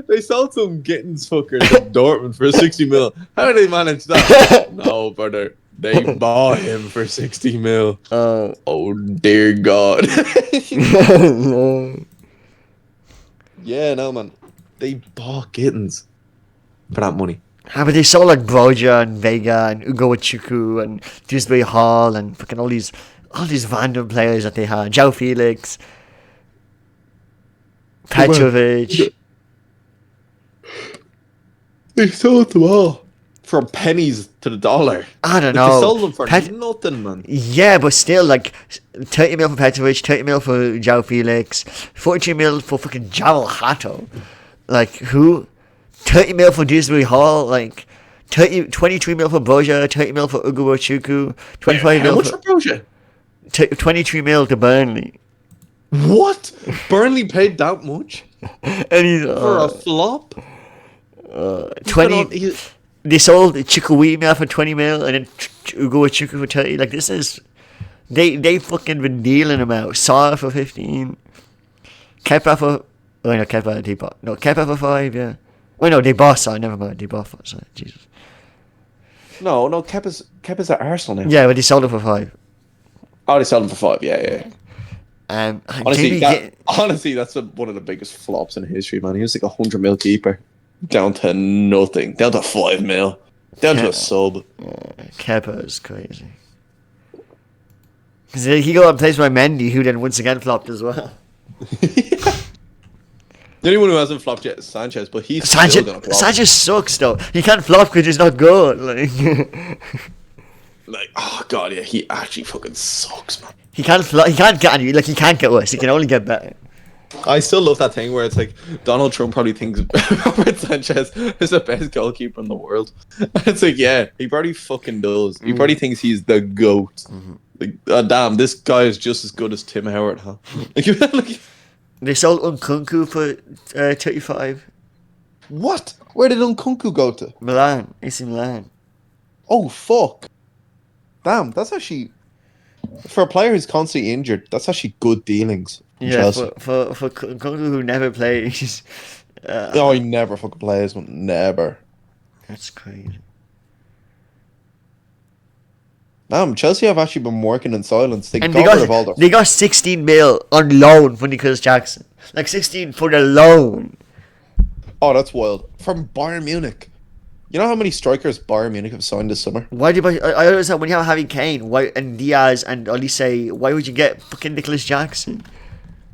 They sold some Gittins fuckers at Dortmund for 60 mil. How did they manage that? No, brother. They bought him for 60 mil. Oh, dear God. No. Yeah, no, man. They bought Gittins for that money. How about they sold like Broja and Vega and Ugo Chuku and Dewsbury Hall and fucking all these random players that they had. João Felix, Petrovic. They sold them all for pennies to the dollar. I don't know. They sold them for nothing, man. Yeah, but still, like 30 mil for Petrovic, 30 mil for João Felix, 42 mil for fucking Jamal Hato. Like who? 30 mil for Dewsbury Hall, like 23 mil for Broja, 30 mil for Ugo Chuku, 25 mil for Broja? 23 mil to Burnley. What? Burnley paid that much? And he's for a flop? 20. They sold Chukwuemeka for 20 mil and then Ugo Chuku for 30. Like this is, they fucking been dealing him out. Saw for 15. Kepa for, Kepa for 5. Yeah. Wait, no, they bought Saw. Never mind, they bought Saw. Jesus. No, Kepa's at Arsenal now. Yeah, but they sold him for 5. Oh, they sold him for 5. Yeah. Honestly, that's one of the biggest flops in history, man. He was like 100 mil keeper, down to nothing, down to 5 mil, down to a sub. Kepa is crazy. Because he got replaced by Mendy, who then once again flopped as well. The only one who hasn't flopped yet is Sanchez, but he's still gonna flop. Sanchez sucks though. He can't flop because he's not good. Like, oh god, yeah, he actually fucking sucks, man. He can't flop. He can't get any. Like he can't get worse. He can only get better. I still love that thing where it's like Donald Trump probably thinks Robert Sanchez is the best goalkeeper in the world. It's like, yeah, he probably fucking does. He probably thinks he's the GOAT. Mm-hmm. Like, damn, this guy is just as good as Tim Howard, huh? They sold Nkunku for 35. What? Where did Nkunku go to? Milan. AC Milan. Oh, fuck. Damn, that's actually... For a player who's constantly injured, that's actually good dealings. Yeah, for Nkunku who never plays. No, he never fucking plays, man. Never. That's crazy. Chelsea have actually been working in silence. They And got rid of all their... they got 16 mil on loan for Nicholas Jackson. Like 16 for the loan. Oh, that's wild. From Bayern Munich. You know how many strikers Bayern Munich have signed this summer? Why do I understand when you have Harry Kane, why and Diaz and Olise, why would you get fucking Nicholas Jackson?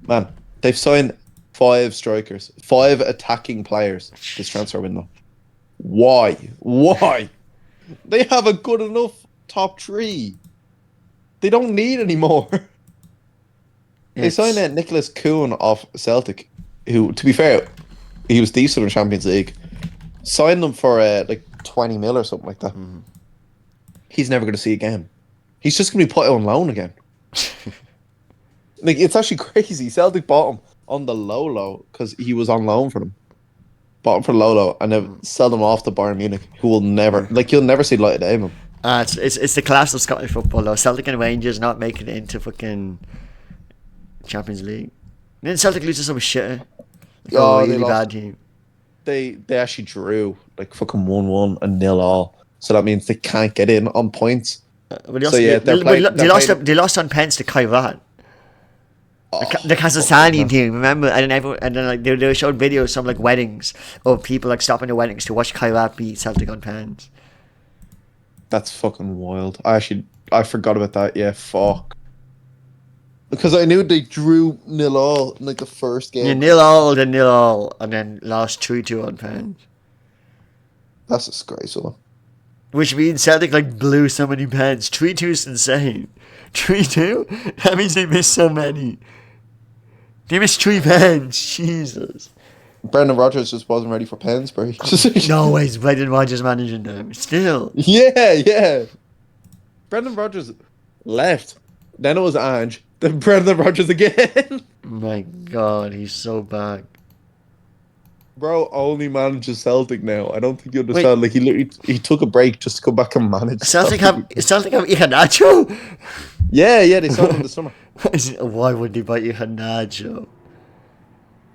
Man, they've signed 5 strikers, 5 attacking players this transfer window. Why? Why? They have a good enough top 3. They don't need any more. They signed Nicholas Kuhn off Celtic, who, to be fair, he was decent in Champions League. Signed him for like 20 mil or something like that. He's never going to see a game. He's just going to be put on loan again. Like, it's actually crazy. Celtic bought him on the low because he was on loan for them. Bought him for low and then sell him off to Bayern Munich, who will never, like, you'll never see light of day of him. It's the class of Scottish football though. Celtic and Rangers not making it into fucking Champions League. And then Celtic loses some shit. Like, really bad team. They actually drew like fucking 1-1 and 0-0. So that means they can't get in on points. They lost on pens to Kairat. The Kazakhstani team, remember? And then like they showed videos from like weddings of people like stopping their weddings to watch Kairat beat Celtic on pens. That's fucking wild. I forgot about that. Yeah, fuck. Because I knew they drew 0-0 in like the first game. Yeah, 0-0, then 0-0, and then lost 3-2 on pens. That's disgraceful. Which means Celtic like blew so many pens. 3-2 is insane. 3-2? That means they missed so many. They missed 3 pens. Jesus. Brendan Rodgers just wasn't ready for pens, bro. No way, Brendan Rodgers managing them. Still. Yeah. Brendan Rodgers left. Then it was Ange. Then Brendan Rodgers again. My God, he's so bad. Bro only manages Celtic now. I don't think you understand. Like, he took a break just to come back and manage. Celtic have Iheanacho? Yeah, they signed him this summer. Why would they buy Iheanacho?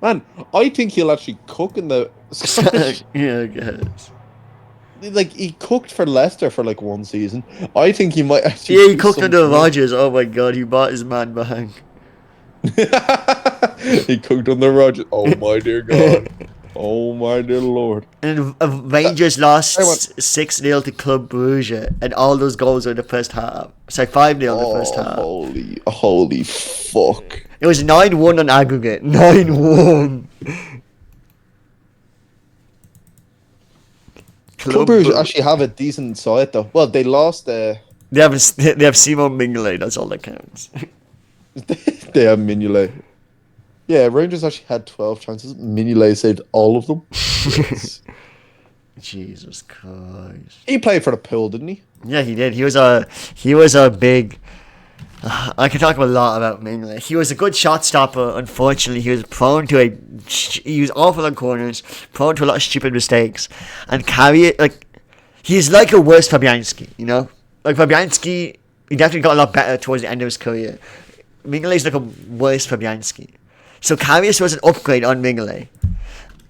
Man, I think he'll actually cook in the Scottish. Yeah, I guess. Like, he cooked for Leicester for like 1 season. I think he might actually. Yeah, he cooked under Rodgers. Oh my God, he bought his man back. He cooked under Rodgers. Oh my dear God. Oh my dear Lord. And Rangers lost 6-0 to Club Brugge, and all those goals were in the first half. Sorry, 5-0 in the first half. Holy fuck. It was 9-1 on aggregate. 9-1. Club Brugge actually have a decent side though. Well, they lost. They have Simon Mignolet. That's all that counts. They have Mignolet. Yeah, Rangers actually had 12 chances. Mignolet saved all of them. Jesus Christ. He played for the Pool, didn't he? Yeah, he did. He was a big. I can talk a lot about Mignolet. He was a good shot stopper. Unfortunately, he was prone to he was awful on corners, prone to a lot of stupid mistakes, and he's like a worse Fabianski. You know, like Fabianski, he definitely got a lot better towards the end of his career. Mignolet's like a worse Fabianski. So Karius was an upgrade on Mignolet.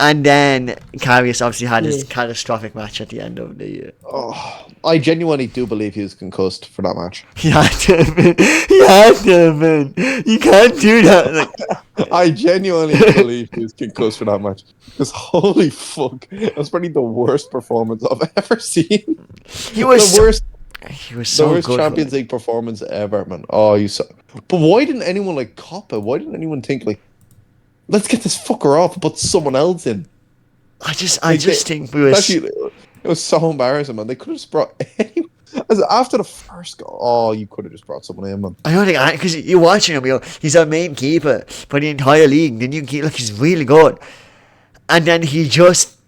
And then Karius obviously had his catastrophic match at the end of the year. Oh, I genuinely do believe he was concussed for that match. He had to have been. You can't do that. I genuinely believe he was concussed for that match. Because holy fuck, that's probably the worst performance I've ever seen. He was the worst good Champions League performance ever, man. Oh, But why didn't anyone like cop it? Why didn't anyone think like, let's get this fucker off and put someone else in? I just think we were. Actually, it was so embarrassing, man. They could have just brought anyone. After the first goal, you could have just brought someone in, man. I don't think because you're watching him, he's our main keeper for the entire league. Then you keep he's really good, and then he just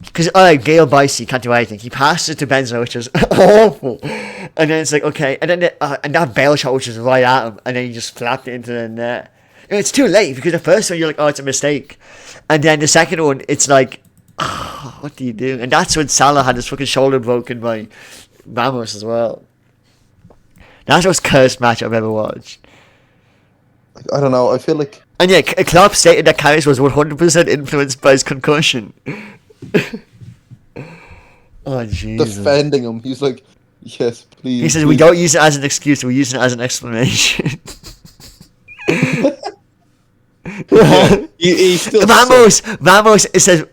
because Gail Bicey can't do anything. He passes it to Benzema, which is awful, and then it's like okay, and then and that Bale shot which was right at him, and then he just flapped it into the net. And it's too late because the first one you're like, oh, it's a mistake, and then the second one it's like, oh, what do you do? And that's when Salah had his fucking shoulder broken by Ramos as well. That's the most cursed match I've ever watched. I don't know. I feel like. And yeah, Klopp stated that Karius was 100% influenced by his concussion. Oh, Jesus. Defending him. He's like, yes, please. He says, please. we don't use it as an excuse, we use it as an explanation. He still Ramos, it says,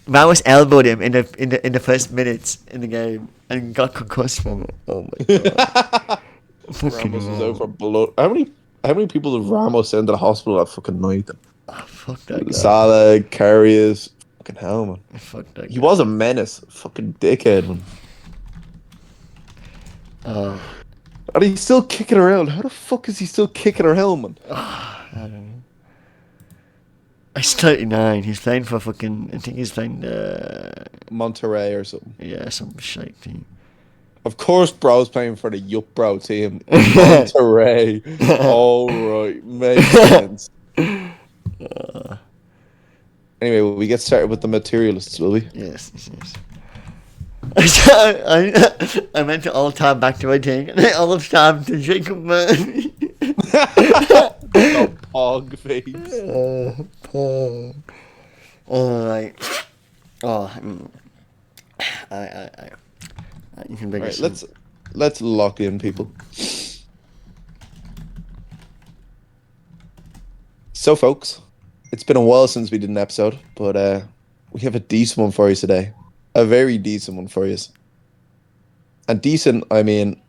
Ramos elbowed him in the first minutes in the game and got concussed from it. Oh my god. Ramos was out for blood. How many people did Ramos send to the hospital that fucking night? Oh, fuck that guy. Salah, Karius, fucking hell, man. Fuck that guy. He was a menace, fucking dickhead, man. And he's still kicking around. How the fuck is he still kicking around, man? I don't know. He's 39. He's playing for fucking. I think he's playing Monterrey or something. Yeah, some shite team. Of course, bro's playing for the Yup Bro team. Monterrey. All right, makes sense. Anyway, will we get started with the materialists, will we? Yes. I meant to alt-tab back to my thing, and I alt-tabbed to Jacob Murray. Oh, pog face. Pog. Alright. You can bring Right, us let's lock in, people. So, folks, it's been a while since we did an episode, but we have a decent one for you today. A very decent one for you. And decent, I mean,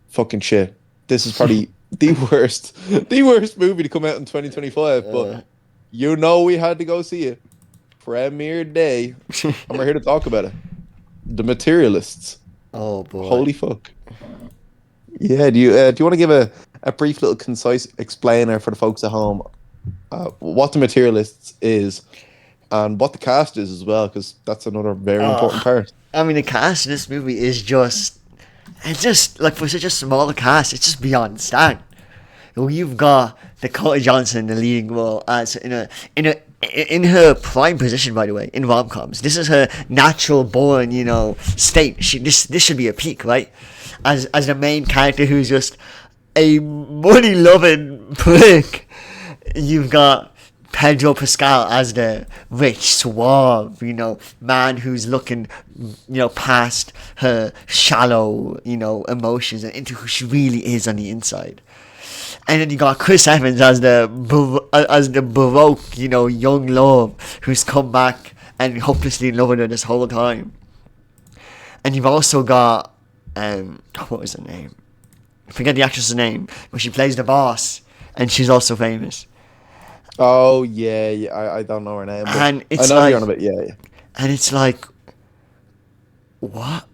fucking shit. This is probably the worst movie to come out in 2025, but you know we had to go see it. Premiere day, and we're here to talk about it. The Materialists. Oh boy! Holy fuck! Yeah, do you want to give a brief little concise explainer for the folks at home what the Materialists is and what the cast is as well, because that's another very important part. I mean, the cast in this movie is just like for such a small cast, it's just beyond stand. You've got Dakota Johnson in the leading role as in her prime position, by the way, in rom-coms. This is her natural born, state. This should be a peak, right? As the main character who's just a money-loving prick. You've got Pedro Pascal as the rich, suave, man who's looking, past her shallow, emotions and into who she really is on the inside. And then you got Chris Evans as the baroque, young love who's come back and hopelessly in love with her this whole time. And you've also got, what was her name? I forget the actress's name, but she plays the boss, and she's also famous. Oh yeah, I don't know her name, but and it's I know like, you're on a bit, yeah. And it's like, what?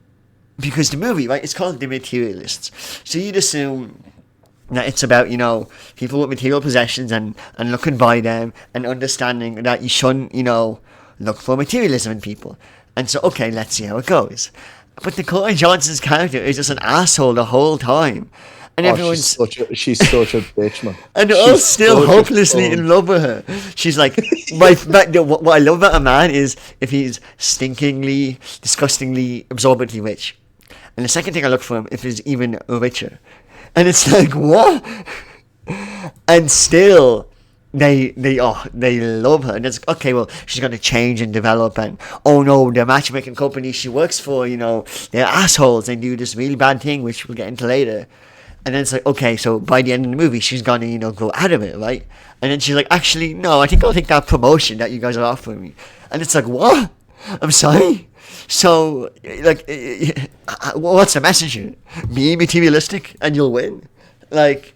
Because the movie, right? It's called The Materialists, so you'd assume that it's about people with material possessions and looking by them and understanding that you shouldn't look for materialism in people. And so okay, let's see how it goes. But Dakota Johnson's character is just an asshole the whole time. And everyone's she's such a bitch, man. And they're all still hopelessly in love with her. She's like, what I love about a man is if he's stinkingly, disgustingly, absorbently rich. And the second thing I look for him if he's even richer. And it's like, what? And still, they love her. And it's okay, well, she's going to change and develop. And oh no, the matchmaking company she works for, they're assholes. They do this really bad thing, which we'll get into later. And then it's like, okay, so by the end of the movie, she's gonna, grow out of it, right? And then she's like, actually, no, I think I'll take that promotion that you guys are offering me. And it's like, what? I'm sorry? So, like, what's the message here? Be materialistic and you'll win. Like,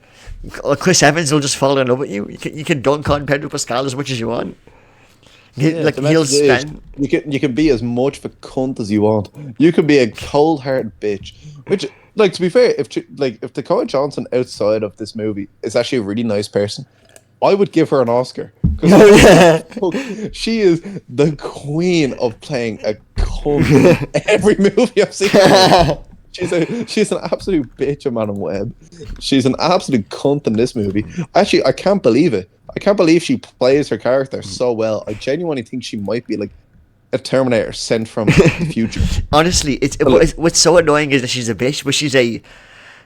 Chris Evans will just fall in love with you. You can dunk on Pedro Pascal as much as you want. He'll spend. You can be as much of a cunt as you want. You can be a cold-hearted bitch, which. Like, to be fair, if Dakota Johnson outside of this movie is actually a really nice person, I would give her an Oscar. She is the queen of playing a cunt in every movie I've seen. She's an absolute bitch on Man Web. She's an absolute cunt in this movie. Actually, I can't believe it. I can't believe she plays her character so well. I genuinely think she might be like a Terminator sent from the future. Honestly, what's so annoying is that she's a bitch, but she's a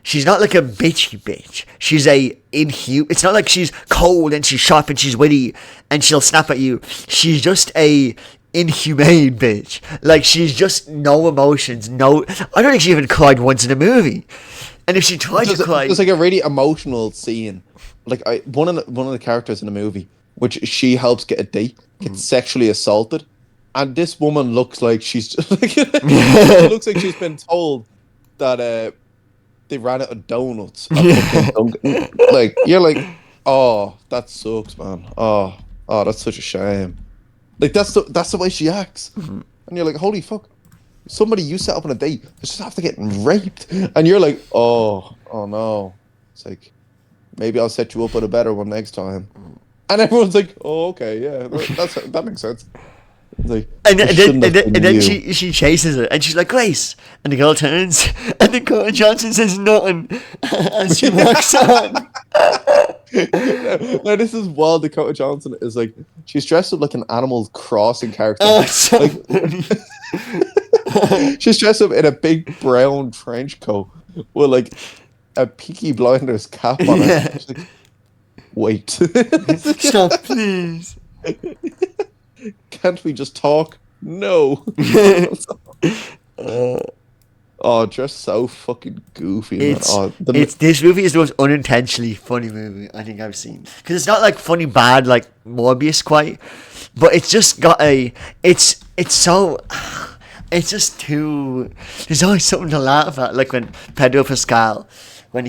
she's not like a bitchy bitch. She's a inhuman. It's not like she's cold and she's sharp and she's witty and she'll snap at you. She's just a inhumane bitch. Like, she's just no emotions. No, I don't think she even cried once in a movie. And if she tried to cry, it's like a really emotional scene. Like one of the characters in the movie, which she helps get a date, gets sexually assaulted, and this woman looks like she's just like she looks like she's been told that they ran out of donuts. At fucking like, you're like, oh, that sucks, man. Oh, that's such a shame. Like, that's the way she acts, and you're like, holy fuck. Somebody you set up on a date is just after getting raped, and you're like, oh no. It's like, maybe I'll set you up with a better one next time. And everyone's like, oh, okay, yeah, that makes sense. It's like, and then she chases her, and she's like, Grace, and the girl turns, and then Curtin Johnson says nothing as she walks on. No, this is wild. Dakota Johnson is like, she's dressed up like an Animal Crossing character. Oh, so like, she's dressed up in a big brown trench coat with like a Peaky Blinders cap on it. She's like, wait. Stop, please. Can't we just talk? No. Just so fucking goofy. This movie is the most unintentionally funny movie I think I've seen. Because it's not like funny bad like Morbius quite, but it's just got it's just too. There's always something to laugh at, like when Pedro Pascal, so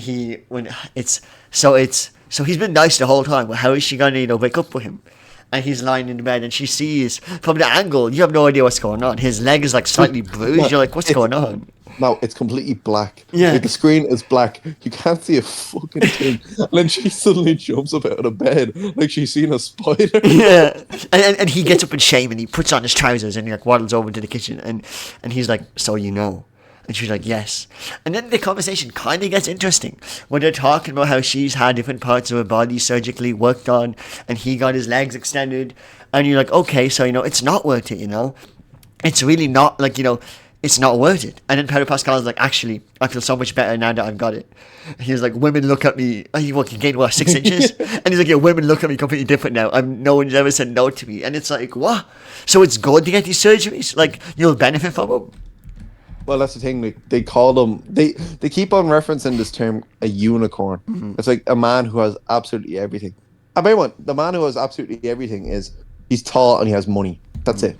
he's been nice the whole time. Well, how is she gonna wake up with him? And he's lying in the bed, and she sees from the angle. You have no idea what's going on. His leg is like slightly bruised. You're like, what's going on? No, it's completely black. Yeah, like, the screen is black. You can't see a fucking thing. And then she suddenly jumps up out of bed like she's seen a spider. Yeah, and he gets up in shame and he puts on his trousers and he like waddles over to the kitchen and he's like, so you know. And she's like, yes. And then the conversation kind of gets interesting when they're talking about how she's had different parts of her body surgically worked on and he got his legs extended. And you're like, okay, so, it's not worth it, It's really not, like, it's not worth it. And then Pedro Pascal is like, actually, I feel so much better now that I've got it. And he's like, women look at me. He gained, 6 inches? And he's like, yeah, women look at me completely different now. No one's ever said no to me. And it's like, what? So it's good to get these surgeries? Like, you'll benefit from them? Well, that's the thing. Like, they call them. They keep on referencing this term, a unicorn. Mm-hmm. It's like a man who has absolutely everything. I mean, the man who has absolutely everything is he's tall and he has money. That's it.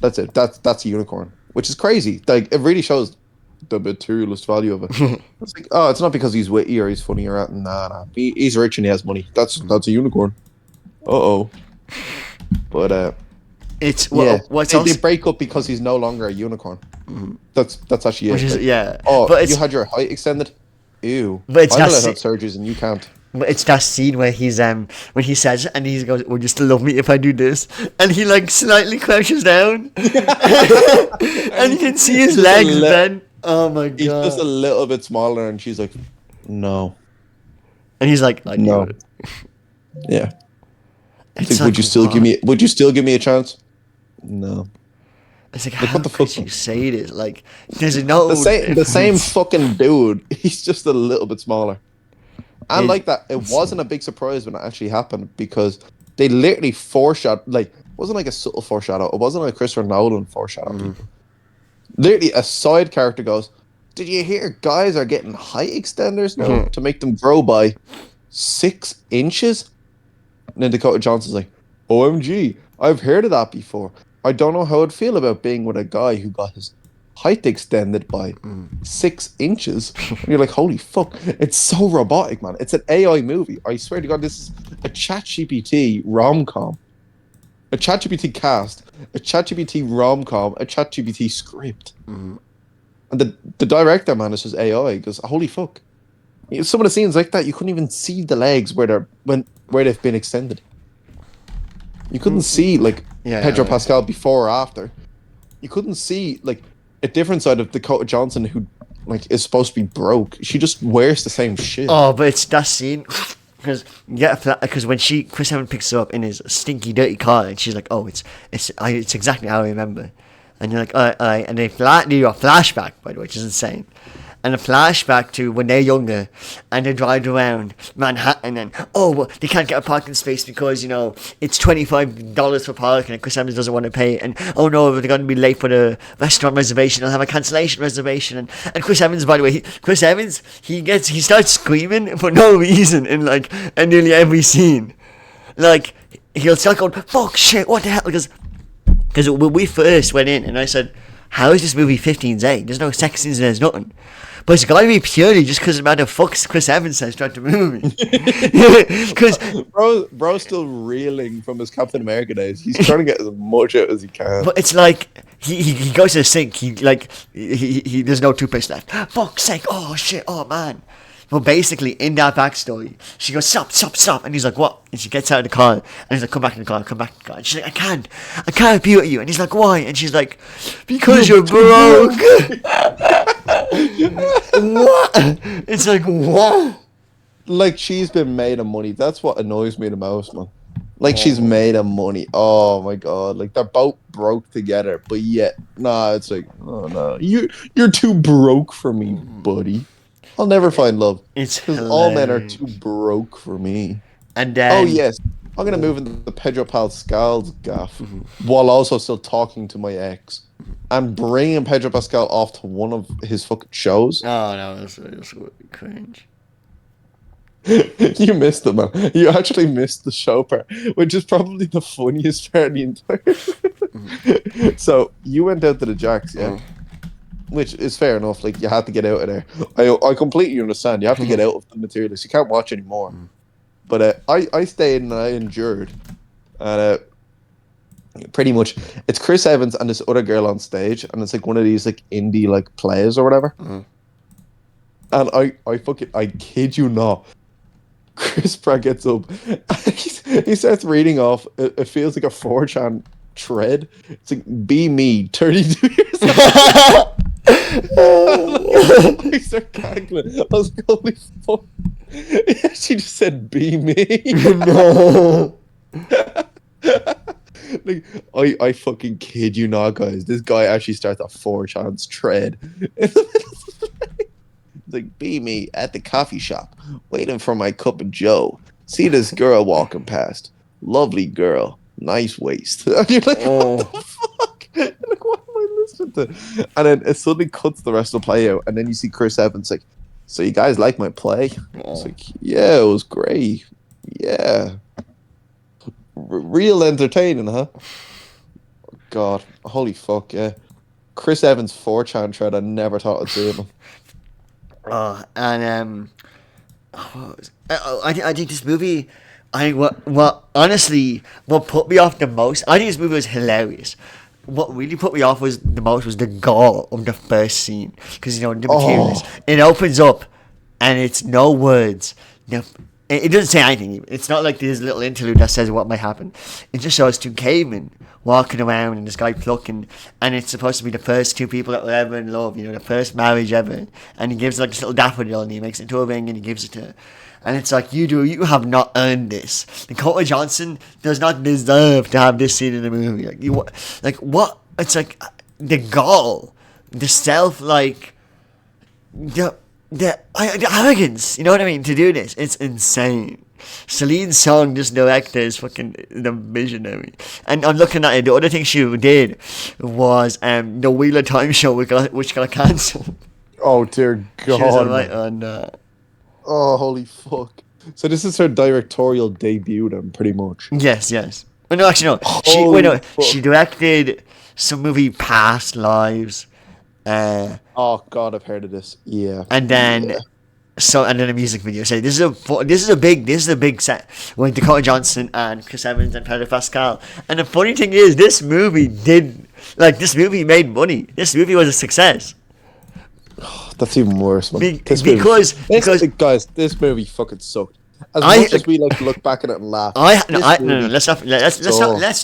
That's it. That's a unicorn, which is crazy. Like, it really shows the materialist value of it. It's like, oh, it's not because he's witty or he's funny or that. Nah. He's rich and he has money. That's a unicorn. But it's they break up because he's no longer a unicorn. Mm-hmm. That's actually it. Yeah. Oh, but you had your height extended. Ew. But it's I'm allowed to have surgeries and you can't. But it's that scene where he's when he says and he goes, "Would you still love me if I do this?" And he like slightly crouches down, and you can see his legs then. Oh my god! He's just a little bit smaller, and she's like, "No," and he's like, "No." Yeah. It's like, would you still give me a chance? No. It's like, how could you say this? Like, there's no the same fucking dude. He's just a little bit smaller. And like that, it wasn't a big surprise when it actually happened because they literally foreshadowed. Like, it wasn't like a subtle foreshadow. It wasn't like Christopher Nolan foreshadow. Mm-hmm. Literally, a side character goes, "Did you hear guys are getting height extenders now to make them grow by 6 inches?" And then Dakota Johnson's like, "OMG, I've heard of that before. I don't know how I'd feel about being with a guy who got his height extended by 6 inches." And you're like, holy fuck, it's so robotic, man. It's an AI movie. I swear to God, this is a ChatGPT rom-com. A ChatGPT cast, a ChatGPT rom-com, a ChatGPT script. And the director, man, is just AI. He goes, holy fuck. Some of the scenes like that, you couldn't even see the legs where they've been extended. You couldn't see Pedro Pascal before or after. You couldn't see a different side of Dakota Johnson who is supposed to be broke. She just wears the same shit. Oh, but it's that scene because when Chris Evans picks her up in his stinky, dirty car, and she's like, "Oh, it's exactly how I remember," and you're like, and they do a flashback, by the way, which is insane. and a flashback to when they're younger and they're driving around Manhattan and well, they can't get a parking space because it's $25 for parking and Chris Evans doesn't want to pay it, and oh no, they're going to be late for the restaurant reservation, they'll have a cancellation reservation, and Chris Evans, by the way, he starts screaming for no reason in nearly every scene. Like, he'll start going, fuck, shit, what the hell, because when we first went in and I said, how is this movie 15's? There's no sex scenes, there's nothing. But it's got to be purely just because of the amount of fucks Chris Evans says throughout the movie. Because bro's still reeling from his Captain America days. He's trying to get as much out as he can. But it's like he goes to the sink. He there's no toothpaste left. Fuck's sake! Oh shit! Oh man! Well, basically, in that backstory, she goes, stop, and he's like, what? And she gets out of the car, and he's like, come back in the car. And she's like, I can't be with you. And he's like, why? And she's like, because you're broke. What? It's like, what? Like, she's been made of money. That's what annoys me the most, man. Like, she's made of money. Oh my god. Like, they're both broke together, but yet, it's like, oh no, you're too broke for me, buddy. I'll never find love. It's because all men are too broke for me. And then, yes, I'm gonna move into the Pedro Pascal's gaff while also still talking to my ex and bringing Pedro Pascal off to one of his fucking shows. Oh no, that's cringe. You missed it, man. You actually missed the show part, which is probably the funniest part of the entire. So you went out to the Jacks, yeah. Which is fair enough. Like, you had to get out of there. I completely understand. You have to get out of the materialist. You can't watch anymore. But I stayed and I endured. And pretty much, it's Chris Evans and this other girl on stage, and it's like one of these like indie like plays or whatever. And I kid you not, Chris Pratt gets up. And he starts reading off. It feels like a 4chan thread. It's like, be me, 32 years old. I start cackling. I was like, holy fuck. She just said, be me. No. Like, I fucking kid you not, guys. This guy actually starts a 4chan's thread. It's like, be me at the coffee shop, waiting for my cup of joe. See this girl walking past. Lovely girl. Nice waist. And you're like, what the fuck? You're like, what am I listening to? And then it suddenly cuts the rest of the play out, and then you see Chris Evans like, so you guys like my play? It's like, yeah, it was great. Yeah. Real entertaining, huh? God, holy fuck, yeah. Chris Evans 4chan thread, I never thought I'd see him. I think this movie, honestly, what put me off the most, I think this movie was hilarious. What really put me off the most was the gall of the first scene. Because, the materialist, it opens up and it's no words. It doesn't say anything. It's not like there's a little interlude that says what might happen. It just shows two cavemen walking around and this guy plucking, and it's supposed to be the first two people that were ever in love, the first marriage ever. And he gives like this little daffodil and he makes it into a ring and he gives it to her. And it's like, you have not earned this. Dakota Johnson does not deserve to have this scene in the movie. What? It's like the gall, the self, like the arrogance. You know what I mean? To do this, it's insane. Celine Song, this director, is fucking the visionary. And I'm looking at it. The other thing she did was the Wheel of Time show, which got cancelled. Oh dear God! She was right on that. Oh, holy fuck. So this is her directorial debut then, pretty much. Yes. Well, no, actually, no. She directed some movie, Past Lives. Oh, God, I've heard of this. Yeah. And then... Yeah. And then a music video. So this is a big set with Dakota Johnson and Chris Evans and Pedro Pascal. And the funny thing is, this movie made money. This movie was a success. That's even worse, man. Because guys, this movie fucking sucked. As much as we look back at it and laugh. Let's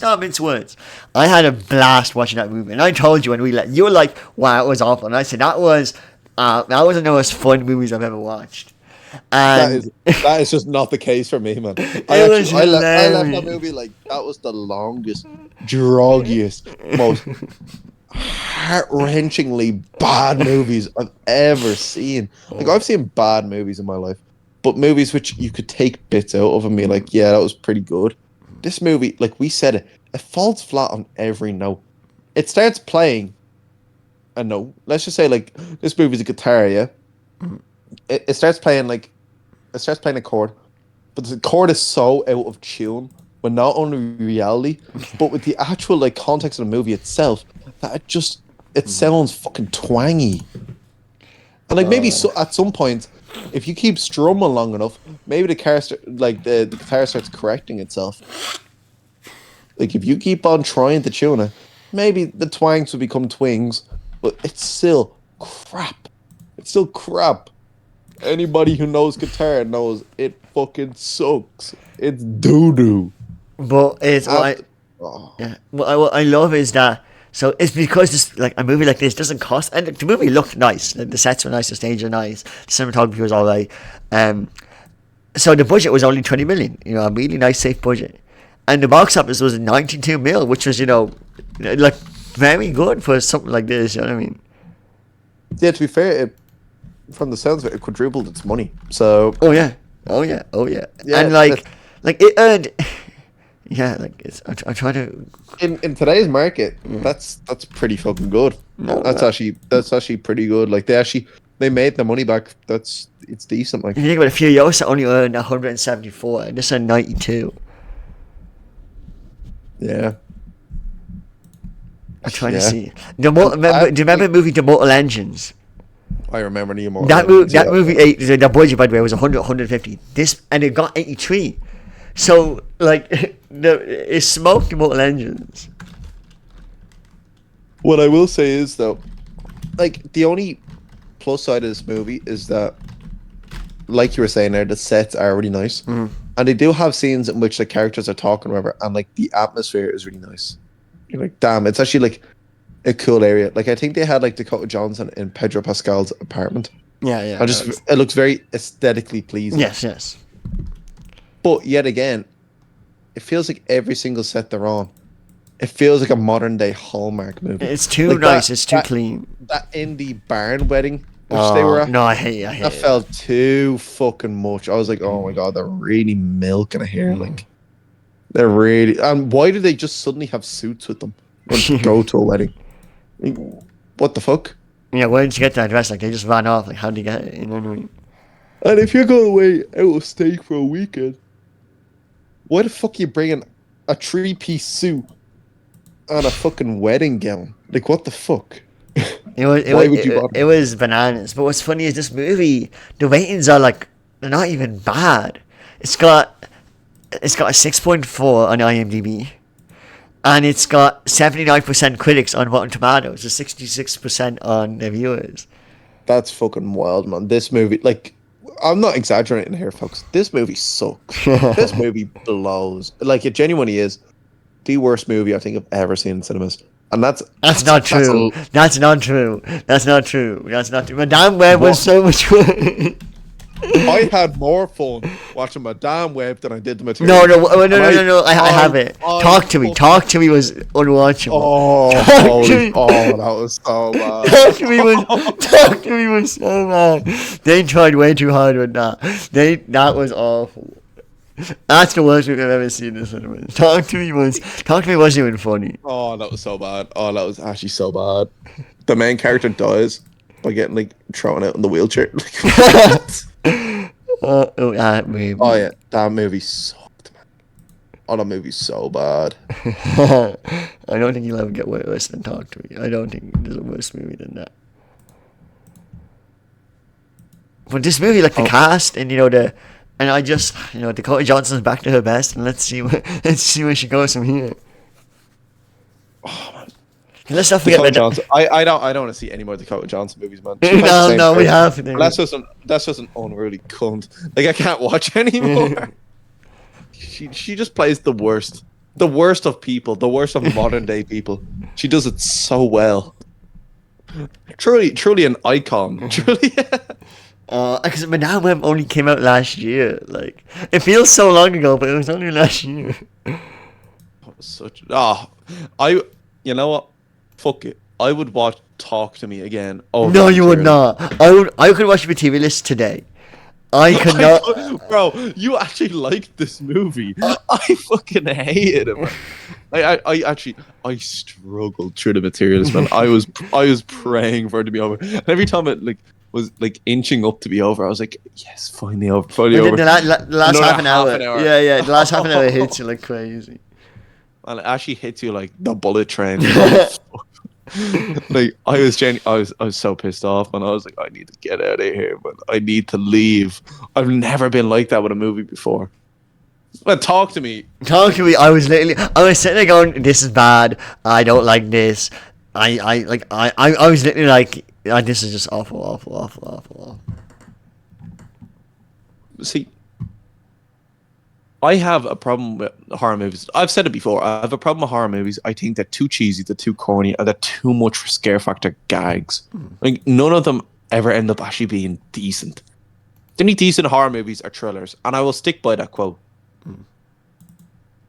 not mince words. I had a blast watching that movie, and I told you you were like, wow, it was awful, and I said that was one of the most fun movies I've ever watched. And that is just not the case for me, man. I left that movie like that was the longest, droggiest, most heart-wrenchingly bad movies I've ever seen. Like, I've seen bad movies in my life, but movies which you could take bits out of and be like, yeah, that was pretty good. This movie, like we said, it falls flat on every note. It starts playing a note. Let's just say, like, this movie's a guitar, yeah? It starts playing, like, it starts playing a chord, but the chord is so out of tune with not only reality, but with the actual, like, context of the movie itself, that it sounds fucking twangy. And, like, maybe at some point, if you keep strumming long enough, maybe the guitar starts correcting itself. Like, if you keep on trying to tune it, maybe the twangs will become twings, but it's still crap. It's still crap. Anybody who knows guitar knows it fucking sucks. It's doo-doo. But it's what I love is that, so it's because this, like, a movie like this doesn't cost, and the movie looked nice. The sets were nice, the stage were nice, the cinematography was alright. So the budget was only 20 million. You know, a really nice, safe budget, and the box office was 92 mil, which was, you know, like, very good for something like this. You know what I mean? Yeah, to be fair, from the sounds of it quadrupled its money. So oh yeah, yeah, and like it earned. Yeah, like, I'm trying to. In today's market, that's pretty fucking good. That's actually pretty good. Like, they made the money back. It's decent. Like, You think about a few years, it only earned 174, and this earned 92. yeah. I'm trying Yeah. to see. Do you remember the movie The Mortal Engines? I remember the more. That movie, the budget, by the way, was 100, 150. And it got 83. So, like, it smoked The Mortal Engines. What I will say is, though, like, the only plus side of this movie is that, like you were saying there, the sets are really nice, and they do have scenes in which the characters are talking, whatever, and, like, the atmosphere is really nice. You're like, damn, it's actually, like, a cool area. Like, I think they had, like, Dakota Johnson in Pedro Pascal's apartment. Yeah. It looks very aesthetically pleasing. Yes. But yet again, it feels like every single set they're on, it feels like a modern day Hallmark movie. It's too like nice. It's too clean. That indie barn wedding which they were at. No, I hate That felt too fucking much. I was like, oh my god, they're really milking it here. Like, they're really. And why do they just suddenly have suits with them when they go to a wedding? Like, what the fuck? Yeah, where did you get that dress? Like, they just ran off. Like, how did you get it? You know what I mean? And if you're going away out of state for a weekend, why the fuck are you bringing a 3-piece suit and a fucking wedding gown? Like, what the fuck? It was bananas. But what's funny is this movie, the ratings are, like, they're not even bad. It's got a 6.4 on IMDb, and it's got 79% critics on Rotten Tomatoes, and 66% on the viewers. That's fucking wild, man. This movie, like, I'm not exaggerating here, folks. This movie sucks. This movie blows. Like, it genuinely is the worst movie I think I've ever seen in cinemas. And that's not true. That's not true. Madame Web was so much fun. I had more fun watching Madame Web than I did the material. No. I have it. Talk to me. Talk to me was unwatchable. That was so bad. Talk to me was so bad. They tried way too hard with that. That was awful. That's the worst movie I've ever seen in the cinema. Talk to me wasn't even funny. Oh, that was so bad. Oh, that was actually so bad. The main character dies by getting, like, thrown out in the wheelchair. Oh yeah, that movie sucked, man. Oh, that movie's so bad. I don't think you'll ever get worse than Talk to Me. I don't think there's a worse movie than that. But this movie, like, the cast and, and I just, Dakota Johnson's back to her best, and let's see where she goes from here. Oh man, and let's not forget Dakota Johnson. I don't want to see any more Dakota Johnson movies, man. No, we have. That's just an unruly cunt. Like, I can't watch anymore. She just plays the worst of people, the worst of modern day people. She does it so well. Truly an icon. Truly. Because Madame Web only came out last year. Like, it feels so long ago, but it was only last year. You know what? Fuck it. I would watch Talk to Me again. Over No, you would Material. not. I could watch the TV list today. I could not. Bro, you actually liked this movie. I fucking hated it, man. I struggled through The Materialist, man. I was praying for it to be over. And every time it was inching up to be over, I was like, yes, finally over, finally And over. then the last Another half an hour. Yeah, the last half an hour Oh. hits you like crazy. And it actually hits you like the bullet train. Like I was so pissed off, and I was like, I need to get out of here, but I need to leave. I've never been like that with a movie before. But talk to me. Talk to me. I was sitting there going, "This is bad. I don't like this. I was literally like, this is just awful. See, I have a problem with horror movies. I've said it before. I have a problem with horror movies. I think they're too cheesy, they're too corny, and they're too much for scare factor gags. Like none of them ever end up actually being decent. The only decent horror movies are thrillers, and I will stick by that quote.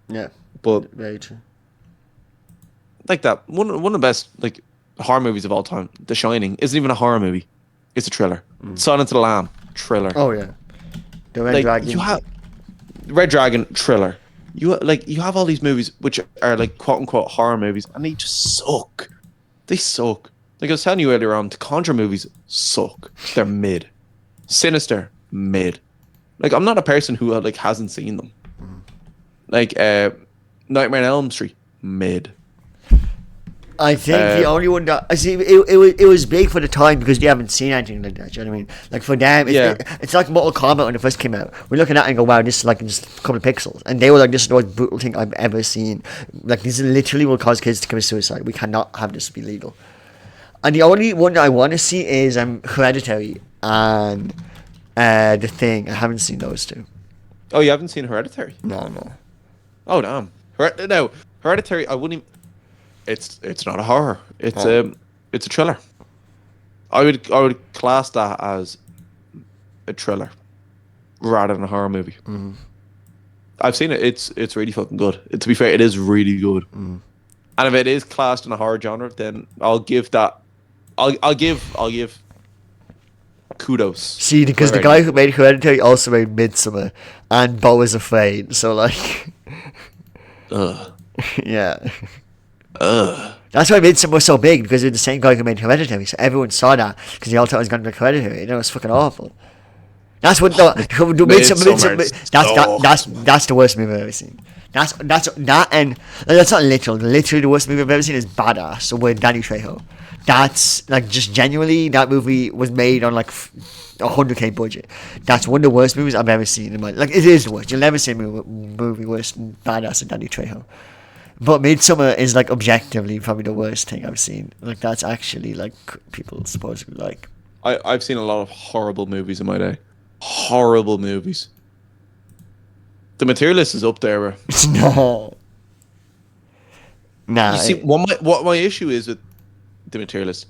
Yeah, But very true. like that, one of the best like horror movies of all time, The Shining, isn't even a horror movie. It's a thriller. Silence of the Lamb, thriller. Oh yeah, the Red like Dragon. you have Red Dragon, thriller. You have all these movies which are like quote unquote horror movies, and they just suck. They suck. Like I was telling you earlier on, the Conjure movies suck. They're mid. Sinister, mid. Like I'm not a person who like hasn't seen them. Like Nightmare on Elm Street, mid. I think the only one that I see it was big for the time because they haven't seen anything like that. Do you know what I mean? Like for them, it's like Mortal Kombat when it first came out. We're looking at it and go, "Wow, this is like just a couple of pixels," and they were like, "This is the most brutal thing I've ever seen. Like this is literally will cause kids to commit suicide. We cannot have this be legal." And the only one that I want to see is Hereditary and The Thing. I haven't seen those two. Oh, you haven't seen Hereditary? No. Oh damn. No, Hereditary. I wouldn't. It's not a horror. It's a thriller. I would class that as a thriller rather than a horror movie. I've seen it. It's really fucking good. To be fair, it is really good. And if it is classed in a horror genre, then I'll give that. I'll give kudos. See, because the guy who made Hereditary also made Midsummer and Beau is Afraid. So like, yeah. That's why Midsummer was so big, because it was the same guy who made Hereditary, so everyone saw that because they all thought it was going to make Hereditary. You know, it's fucking awful. That's what Midsummer. That's the worst movie I've ever seen. That's not literal. Literally, the worst movie I've ever seen is Badass. So with Danny Trejo, that's like just genuinely that movie was made on like $100K budget. That's one of the worst movies I've ever seen in my like. It is the worst. You'll never see a movie worse than Badass and Danny Trejo. But Midsummer is like objectively probably the worst thing I've seen. Like that's actually like people supposedly like. I've seen a lot of horrible movies in my day. Horrible movies. The Materialist is up there, bro. No. Nah. You see, what my issue is with The Materialist,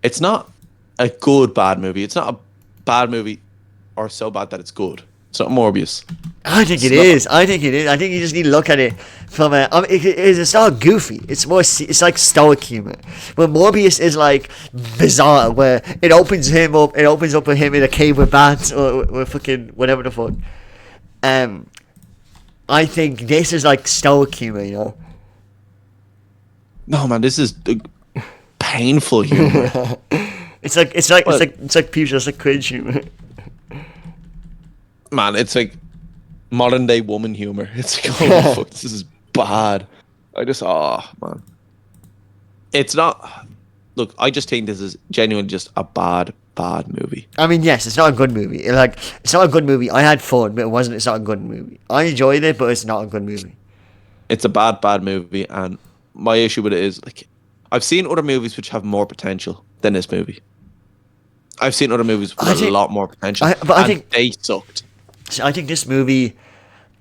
it's not a good bad movie. It's not a bad movie or so bad that it's good. It's not Morbius. I think it is. I think you just need to look at it from a. It's not goofy. It's more. It's like stoic humor. Where Morbius is like bizarre, where it opens him up. It opens up with him in a cave with bats or fucking whatever the fuck. I think this is like stoic humor, you know. No man, this is painful humor. It's like people just like cringe humor. Man, it's like modern day woman humor. It's like, oh fuck, this is bad. Man. It's not. Look, I just think this is genuinely just a bad movie. I mean, yes, it's not a good movie. It's not a good movie. I had fun, but it's not a good movie. I enjoyed it, but it's not a good movie. It's a bad movie, and my issue with it is like I've seen other movies which have more potential than this movie. I've seen other movies with a lot more potential, I think they sucked. So I think this movie,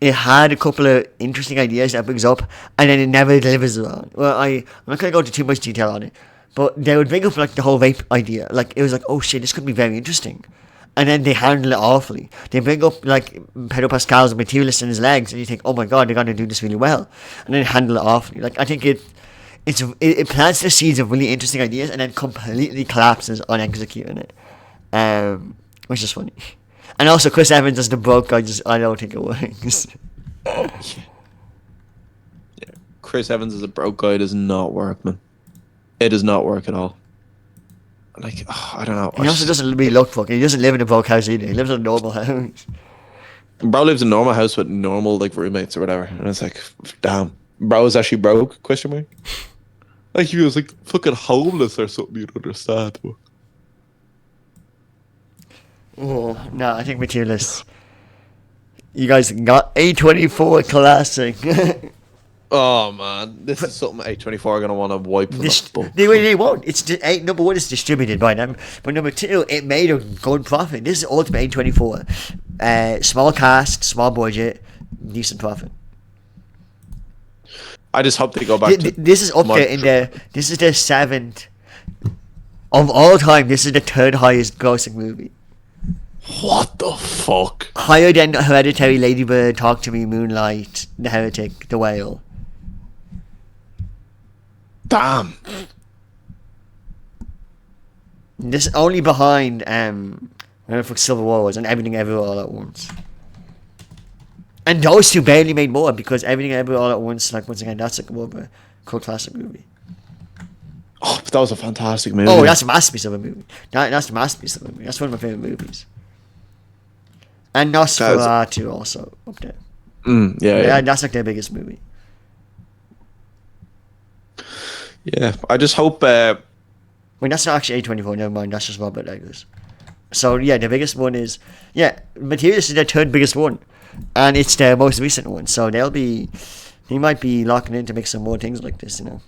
it had a couple of interesting ideas that it brings up, and then it never delivers on. Well, I'm not going to go into too much detail on it, but they would bring up like the whole rape idea. Like it was like, oh shit, this could be very interesting, and then they handle it awfully. They bring up like Pedro Pascal's Materialist in his legs, and you think, oh my god, they're going to do this really well, and then handle it awfully. Like I think it plants the seeds of really interesting ideas and then completely collapses on executing it, which is funny. And also Chris Evans as the broke guy, I don't think it works. Yeah, Chris Evans as a broke guy does not work, man. It does not work at all. Like, I don't know. He also doesn't really look fucking. He doesn't live in a broke house either. He lives in a normal house. Bro lives in a normal house with normal like roommates or whatever, and it's like, damn, bro is actually broke? Question mark. Like he was like fucking homeless or something. You don't understand. But... Oh no, I think Materialist. You guys got A24 classic. Oh man, this is something A24 are gonna want to wipe from the book. They won't. It's number one, it's distributed by them, but number two, it made a good profit. This is ultimate A24. Small cast, small budget, decent profit. I just hope they go back. This is up there in the. This is the 7th of all time. This is the 3rd highest grossing movie. What the fuck? Higher than Hereditary, Lady Bird, Talk to Me, Moonlight, The Heretic, The Whale. Damn. This is only behind for Civil War was and Everything Everywhere All at Once. And those two barely made more because Everything Everywhere All at Once, like once again, that's like more of a cult classic movie. Oh, but that was a fantastic movie. Oh, that's a masterpiece of a movie. That's a masterpiece of a movie. That's one of my favorite movies. And Nosferatu also up there. Yeah. That's like their biggest movie. Yeah, I just hope. Wait, that's not actually A24. Never mind. That's just Robert Eggers. So yeah, the biggest one is Materialist is their 3rd biggest one, and it's their most recent one. So he might be locking in to make some more things like this, you know.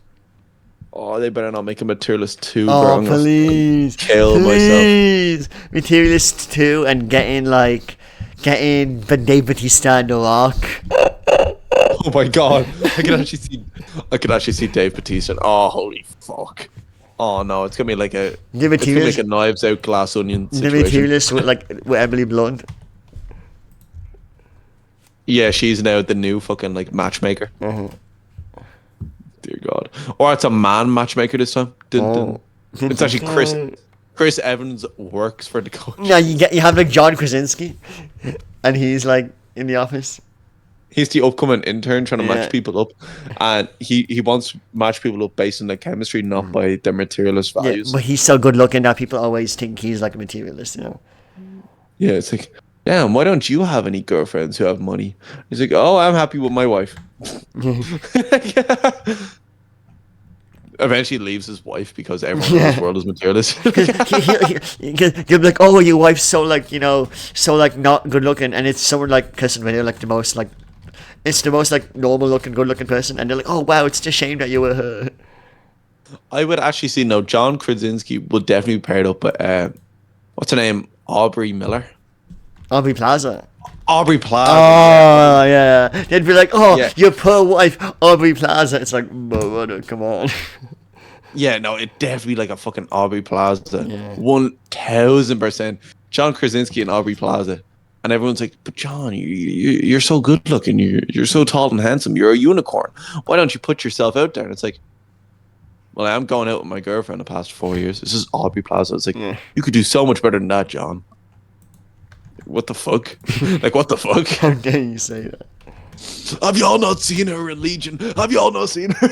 Oh, they better not make a Materialist 2, Oh, bro. please. Kill myself. Materialist 2 and getting Dave Bautista and The Rock. Oh my god. I can actually see Dave Bautista. Oh, holy fuck. Oh no, it's gonna be like a Knives Out Glass Onion situation. The Materialist with Emily Blunt. Yeah, she's now the new fucking like matchmaker. Uh-huh. Dear God. Or it's a man matchmaker this time. It's actually Chris Evans works for the coach. Yeah, you have like John Krasinski, and he's like in the office. He's the upcoming intern trying to match people up, and he wants to match people up based on their chemistry, not by their materialist values. Yeah, but he's so good looking that people always think he's like a materialist, you know. Yeah, it's like, damn, why don't you have any girlfriends who have money? He's like, oh, I'm happy with my wife. Eventually leaves his wife because everyone in this world is materialist. You'll be like, oh, your wife's so like, you know, so like not good looking, and it's someone like kissing with you, like the most like, it's the most like normal looking, good looking person, and they're like, oh wow, it's just a shame that you were her. I would actually see John Krasinski would definitely be paired up with what's her name? Aubrey Miller. Aubrey Plaza. Aubrey Plaza. Oh yeah. They'd be like, oh, yeah. Your poor wife, Aubrey Plaza. It's like, brother, come on. Yeah, no, it'd definitely be like a fucking Aubrey Plaza. Yeah. 1000%. John Krasinski and Aubrey Plaza. And everyone's like, but John, you're so good looking. You're so tall and handsome. You're a unicorn. Why don't you put yourself out there? And it's like, well, I'm going out with my girlfriend the past 4 years. This is Aubrey Plaza. It's like, you could do so much better than that, John. What the fuck? Like, what the fuck? How dare you say that? Have y'all not seen her in Legion? Have y'all not seen her?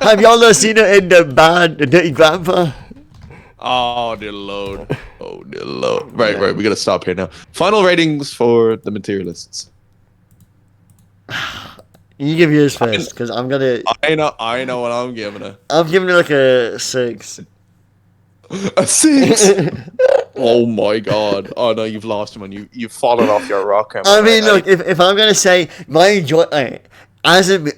Have y'all not seen her in the band, The Dirty Grandpa? Oh, dear Lord. Oh, dear Lord. Right, we gotta stop here now. Final ratings for the materialists. You give yours first, because I'm gonna... I know what I'm giving it. I'm giving it like a 6. A 6? Oh my god. Oh no, you've lost him and you've fallen off your rock. I mean, look, if I'm gonna say my as a movie,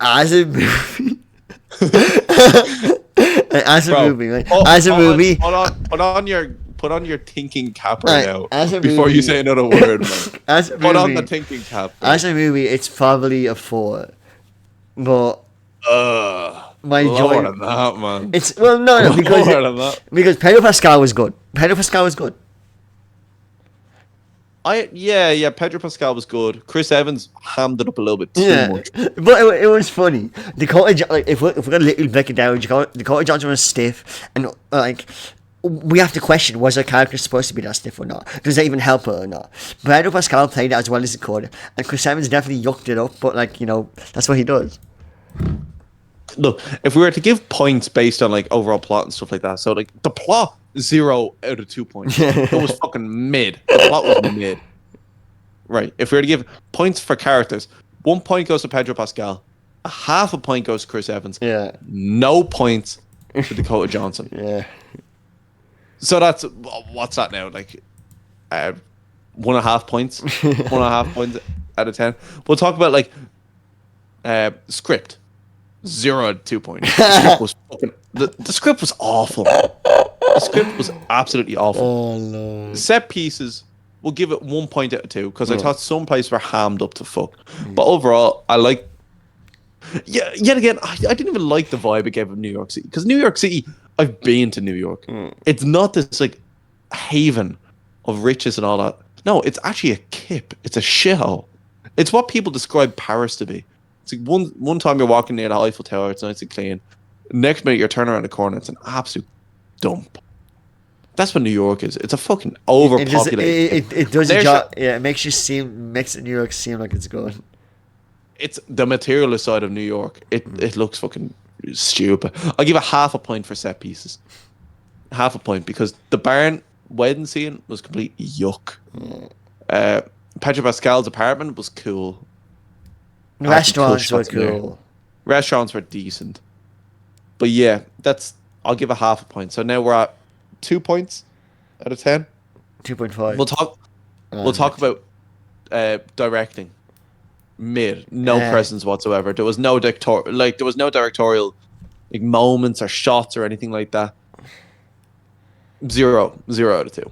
as a movie, put on your thinking cap right now before movie, you say another word, man. As a put movie, on the thinking cap. Bro. As a movie, it's probably a 4, but my lower joy than that, man. It's because Pedro Pascal was good. Pedro Pascal was good. Pedro Pascal was good. Chris Evans hammed it up a little bit too Yeah, much. but it was funny. Like if we're gonna little break it down, Dakota Johnson was stiff, and like we have to question, was her character supposed to be that stiff or not? Does that even help her or not? Pedro Pascal played it as well as he could, and Chris Evans definitely yucked it up. But like that's what he does. Look, if we were to give points based on like overall plot and stuff like that, so like the plot 0 out of 2 points. It was fucking mid. The plot was mid. Right. If we were to give points for characters, 1 point goes to Pedro Pascal, a half a point goes to Chris Evans. Yeah. No points to Dakota Johnson. Yeah. So that's what's that now? Like 1.5 points. 1.5 points out of 10. We'll talk about like script. 0 out of 2 points. The script was fucking. The script was awful. The script was absolutely awful. Oh no. Set pieces, we'll give it 1 point out of 2 because I thought some places were hammed up to fuck. But overall, I like. Yeah, yet again, I didn't even like the vibe it gave of New York City because New York City, I've been to New York. It's not this like haven of riches and all that. No, it's actually a kip. It's a shithole. It's what people describe Paris to be. It's like one time you're walking near the Eiffel Tower, it's nice and clean. Next minute you're turning around the corner, it's an absolute dump. That's what New York is. It's a fucking overpopulated. It does a job. Yeah, it makes New York seem like it's good. It's the materialist side of New York. It looks fucking stupid. I'll give a half a point for set pieces. Half a point because the barn wedding scene was complete yuck. Pedro Pascal's apartment was cool. Restaurants were cool. Restaurants were decent. But yeah, I'll give a half a point. So now we're at 2 points out of 10. 2.5. We'll talk about directing. Mid, no presence whatsoever. There was no directorial like moments or shots or anything like that. 0 out of 2.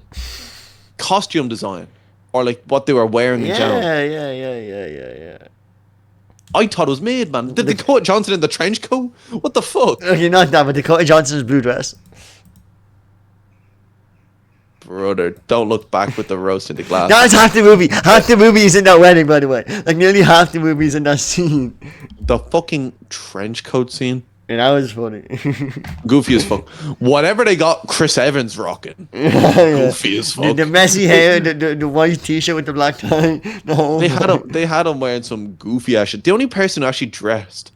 Costume design or like what they were wearing in general. Yeah. I thought it was mid, man. Did Dakota Johnson in the trench coat? What the fuck? Okay, not that, but Dakota Johnson's blue dress. Brother, don't look back with the roast in the glass. That's half the movie. Half the movie is in that wedding, by the way. Like nearly half the movie is in that scene. The fucking trench coat scene. And that was funny. Goofy as fuck. Whatever they got Chris Evans rocking. Goofy as fuck. The messy hair, the white t-shirt with the black tie. No. They had him wearing some goofy ass shit. The only person who actually dressed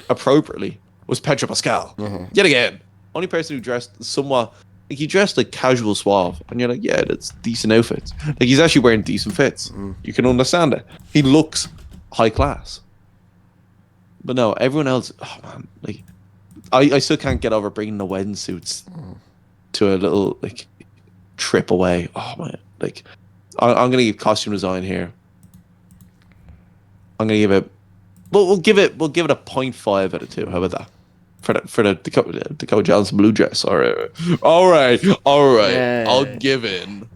appropriately was Pedro Pascal. Yet again. Only person who dressed somewhat like he dressed like casual suave. And you're like, yeah, that's decent outfits. Like he's actually wearing decent fits. You can understand it. He looks high class. But no, everyone else, oh man, like I still can't get over bringing the wedding suits to a little like trip away. Oh man, like I'm gonna give costume design here. I'm gonna give it. Well, we'll give it a 0.5 out of 2. How about that? For the Dakota Johnson blue dress. All right. Yeah. I'll give in.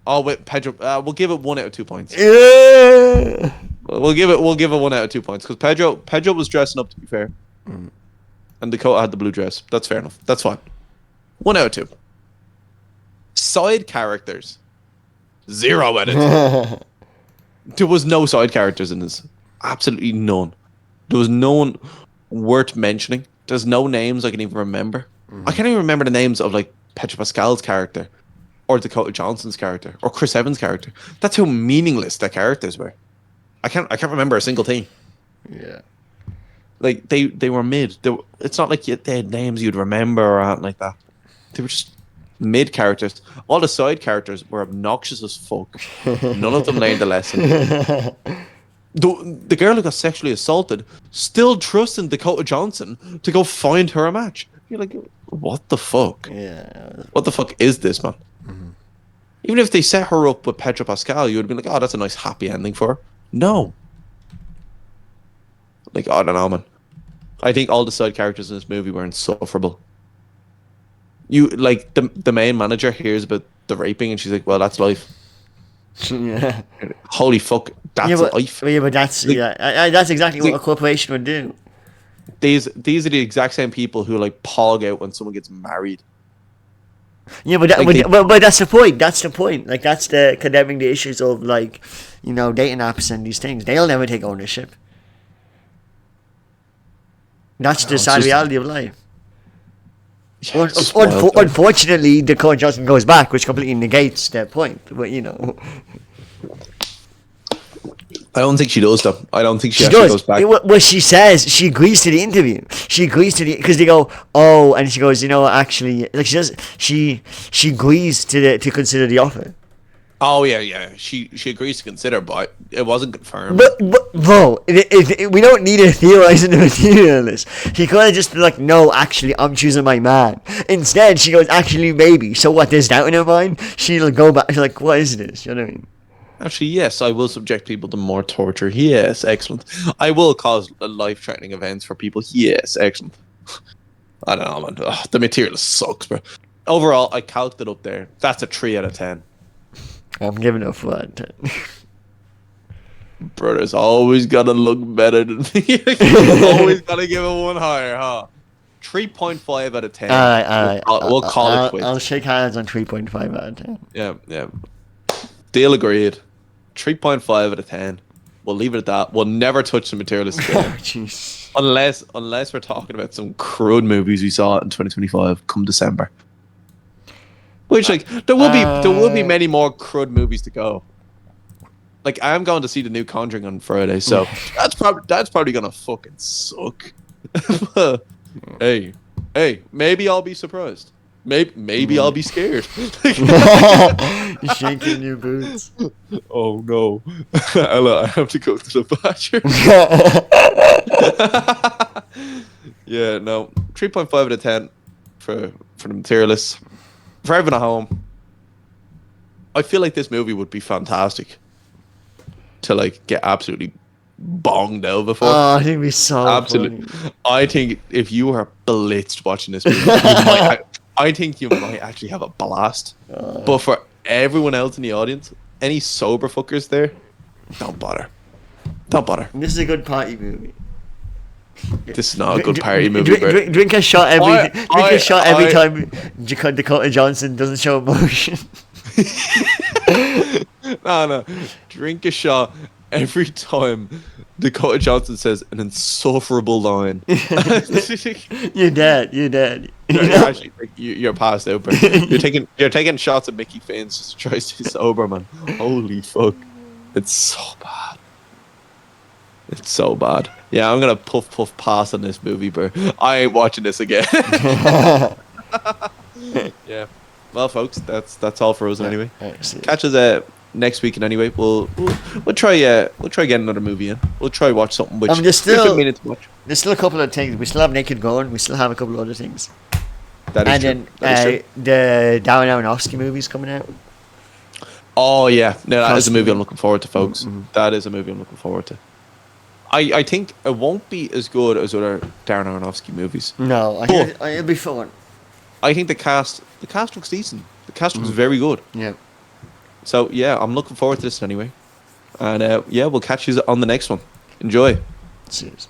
Oh wait, Pedro. We'll give it 1 out of 2 points. Yeah. We'll give it 1 out of 2 points because Pedro was dressing up, to be fair, and Dakota had the blue dress. That's fair enough. That's fine. 1 out of 2. Side characters, 0 out of 2. There was no side characters in this. Absolutely none. There was no one worth mentioning. There's no names I can even remember. I can't even remember the names of like Pedro Pascal's character, or Dakota Johnson's character, or Chris Evans' character. That's how meaningless their characters were. I can't remember a single thing. Yeah. Like they were mid. It's not like they had names you'd remember or anything like that. They were just mid characters. All the side characters were obnoxious as fuck. None of them learned the lesson. The girl who got sexually assaulted still trusting Dakota Johnson to go find her a match. You're like, what the fuck? Yeah. What the fuck is this, man? Even if they set her up with Pedro Pascal, you would be like, oh, that's a nice happy ending for her. No. Like, I don't know, man. I think all the side characters in this movie were insufferable. You, like, the main manager hears about the raping and she's like, well, that's life. Yeah. Holy fuck, that's life. Yeah, but that's that's exactly what a corporation would do. These are the exact same people who like pog out when someone gets married. Yeah, but that's the point. That's the point. Like, that's the condemning the issues of, like, you know, dating apps and these things. They'll never take ownership. That's the sad reality of life. Yeah, it's wild, though. Unfortunately, Dakota Johnson goes back, which completely negates their point. But, you know. I don't think she does, though. I don't think she actually goes back. Well, she says she agrees to the interview. She agrees to the, because they go, oh, and she goes, you know, actually, like, she agrees to consider the offer. Oh yeah. She agrees to consider, but it wasn't confirmed. But bro, we don't need to theorize into materialist. She could have just been like, no, actually, I'm choosing my man. Instead, she goes, actually, maybe. So what? There's doubt in her mind. She'll go back. She's like, what is this? You know what I mean? Actually, yes, I will subject people to more torture. Yes, excellent. I will cause life-threatening events for people. Yes, excellent. I don't know, man. Ugh, the material sucks, bro. Overall, I calced it up there. That's a 3 out of 10. I'm giving it a 4 out of 10. Brother's always gotta look better than me. Always gotta give it one higher, huh? 3.5 out of 10. Alright. We'll call it quits. I'll shake hands on 3.5 out of 10. Yeah. Deal agreed. 3.5 out of 10. We'll leave it at that. We'll never touch the materialist again. Jeez. Unless we're talking about some crude movies we saw in 2025 come December. Which, like, there will be many more crud movies to go. Like, I'm going to see the new Conjuring on Friday, so that's probably gonna fucking suck. hey, maybe I'll be surprised. Maybe I'll be scared. You're shaking your boots. Oh no, Ella, I have to go to the bathroom. Yeah, no, 3.5 out of 10 for the materialists. For everyone at home, I feel like this movie would be fantastic to, like, get absolutely bonged out before. Oh, I think we saw absolutely. Funny. I think if you are blitzed watching this movie, I think you might actually have a blast. But for everyone else in the audience, any sober fuckers there, don't bother. This is a good party movie. This is not a good party movie. Drink a shot every time Dakota Johnson doesn't show emotion. No. Drink a shot every time Dakota Johnson says an insufferable line. You're dead. Actually, like, you're passed out, bro. You're taking shots at Mickey Finn's just to try to stay sober, man. Holy fuck. It's so bad. Yeah, I'm gonna puff pass on this movie, bro. I ain't watching this again. Yeah. Well, folks, that's all for us anyway. Catch us next week, and anyway, we'll try getting another movie in. We'll try watch something which there's still a a couple of things. We still have Naked Gun. We still have a couple of other things. That is true. Then the Darren Aronofsky movie's coming out. Oh yeah, no, that is a movie I'm looking forward to, folks. Mm-hmm. That is a movie I'm looking forward to. I think it won't be as good as other Darren Aronofsky movies. No, I think it'll be fun. I think the cast looks decent. The cast looks very good. Yeah. So yeah, I'm looking forward to this anyway. And yeah, we'll catch you on the next one. Enjoy. Cheers.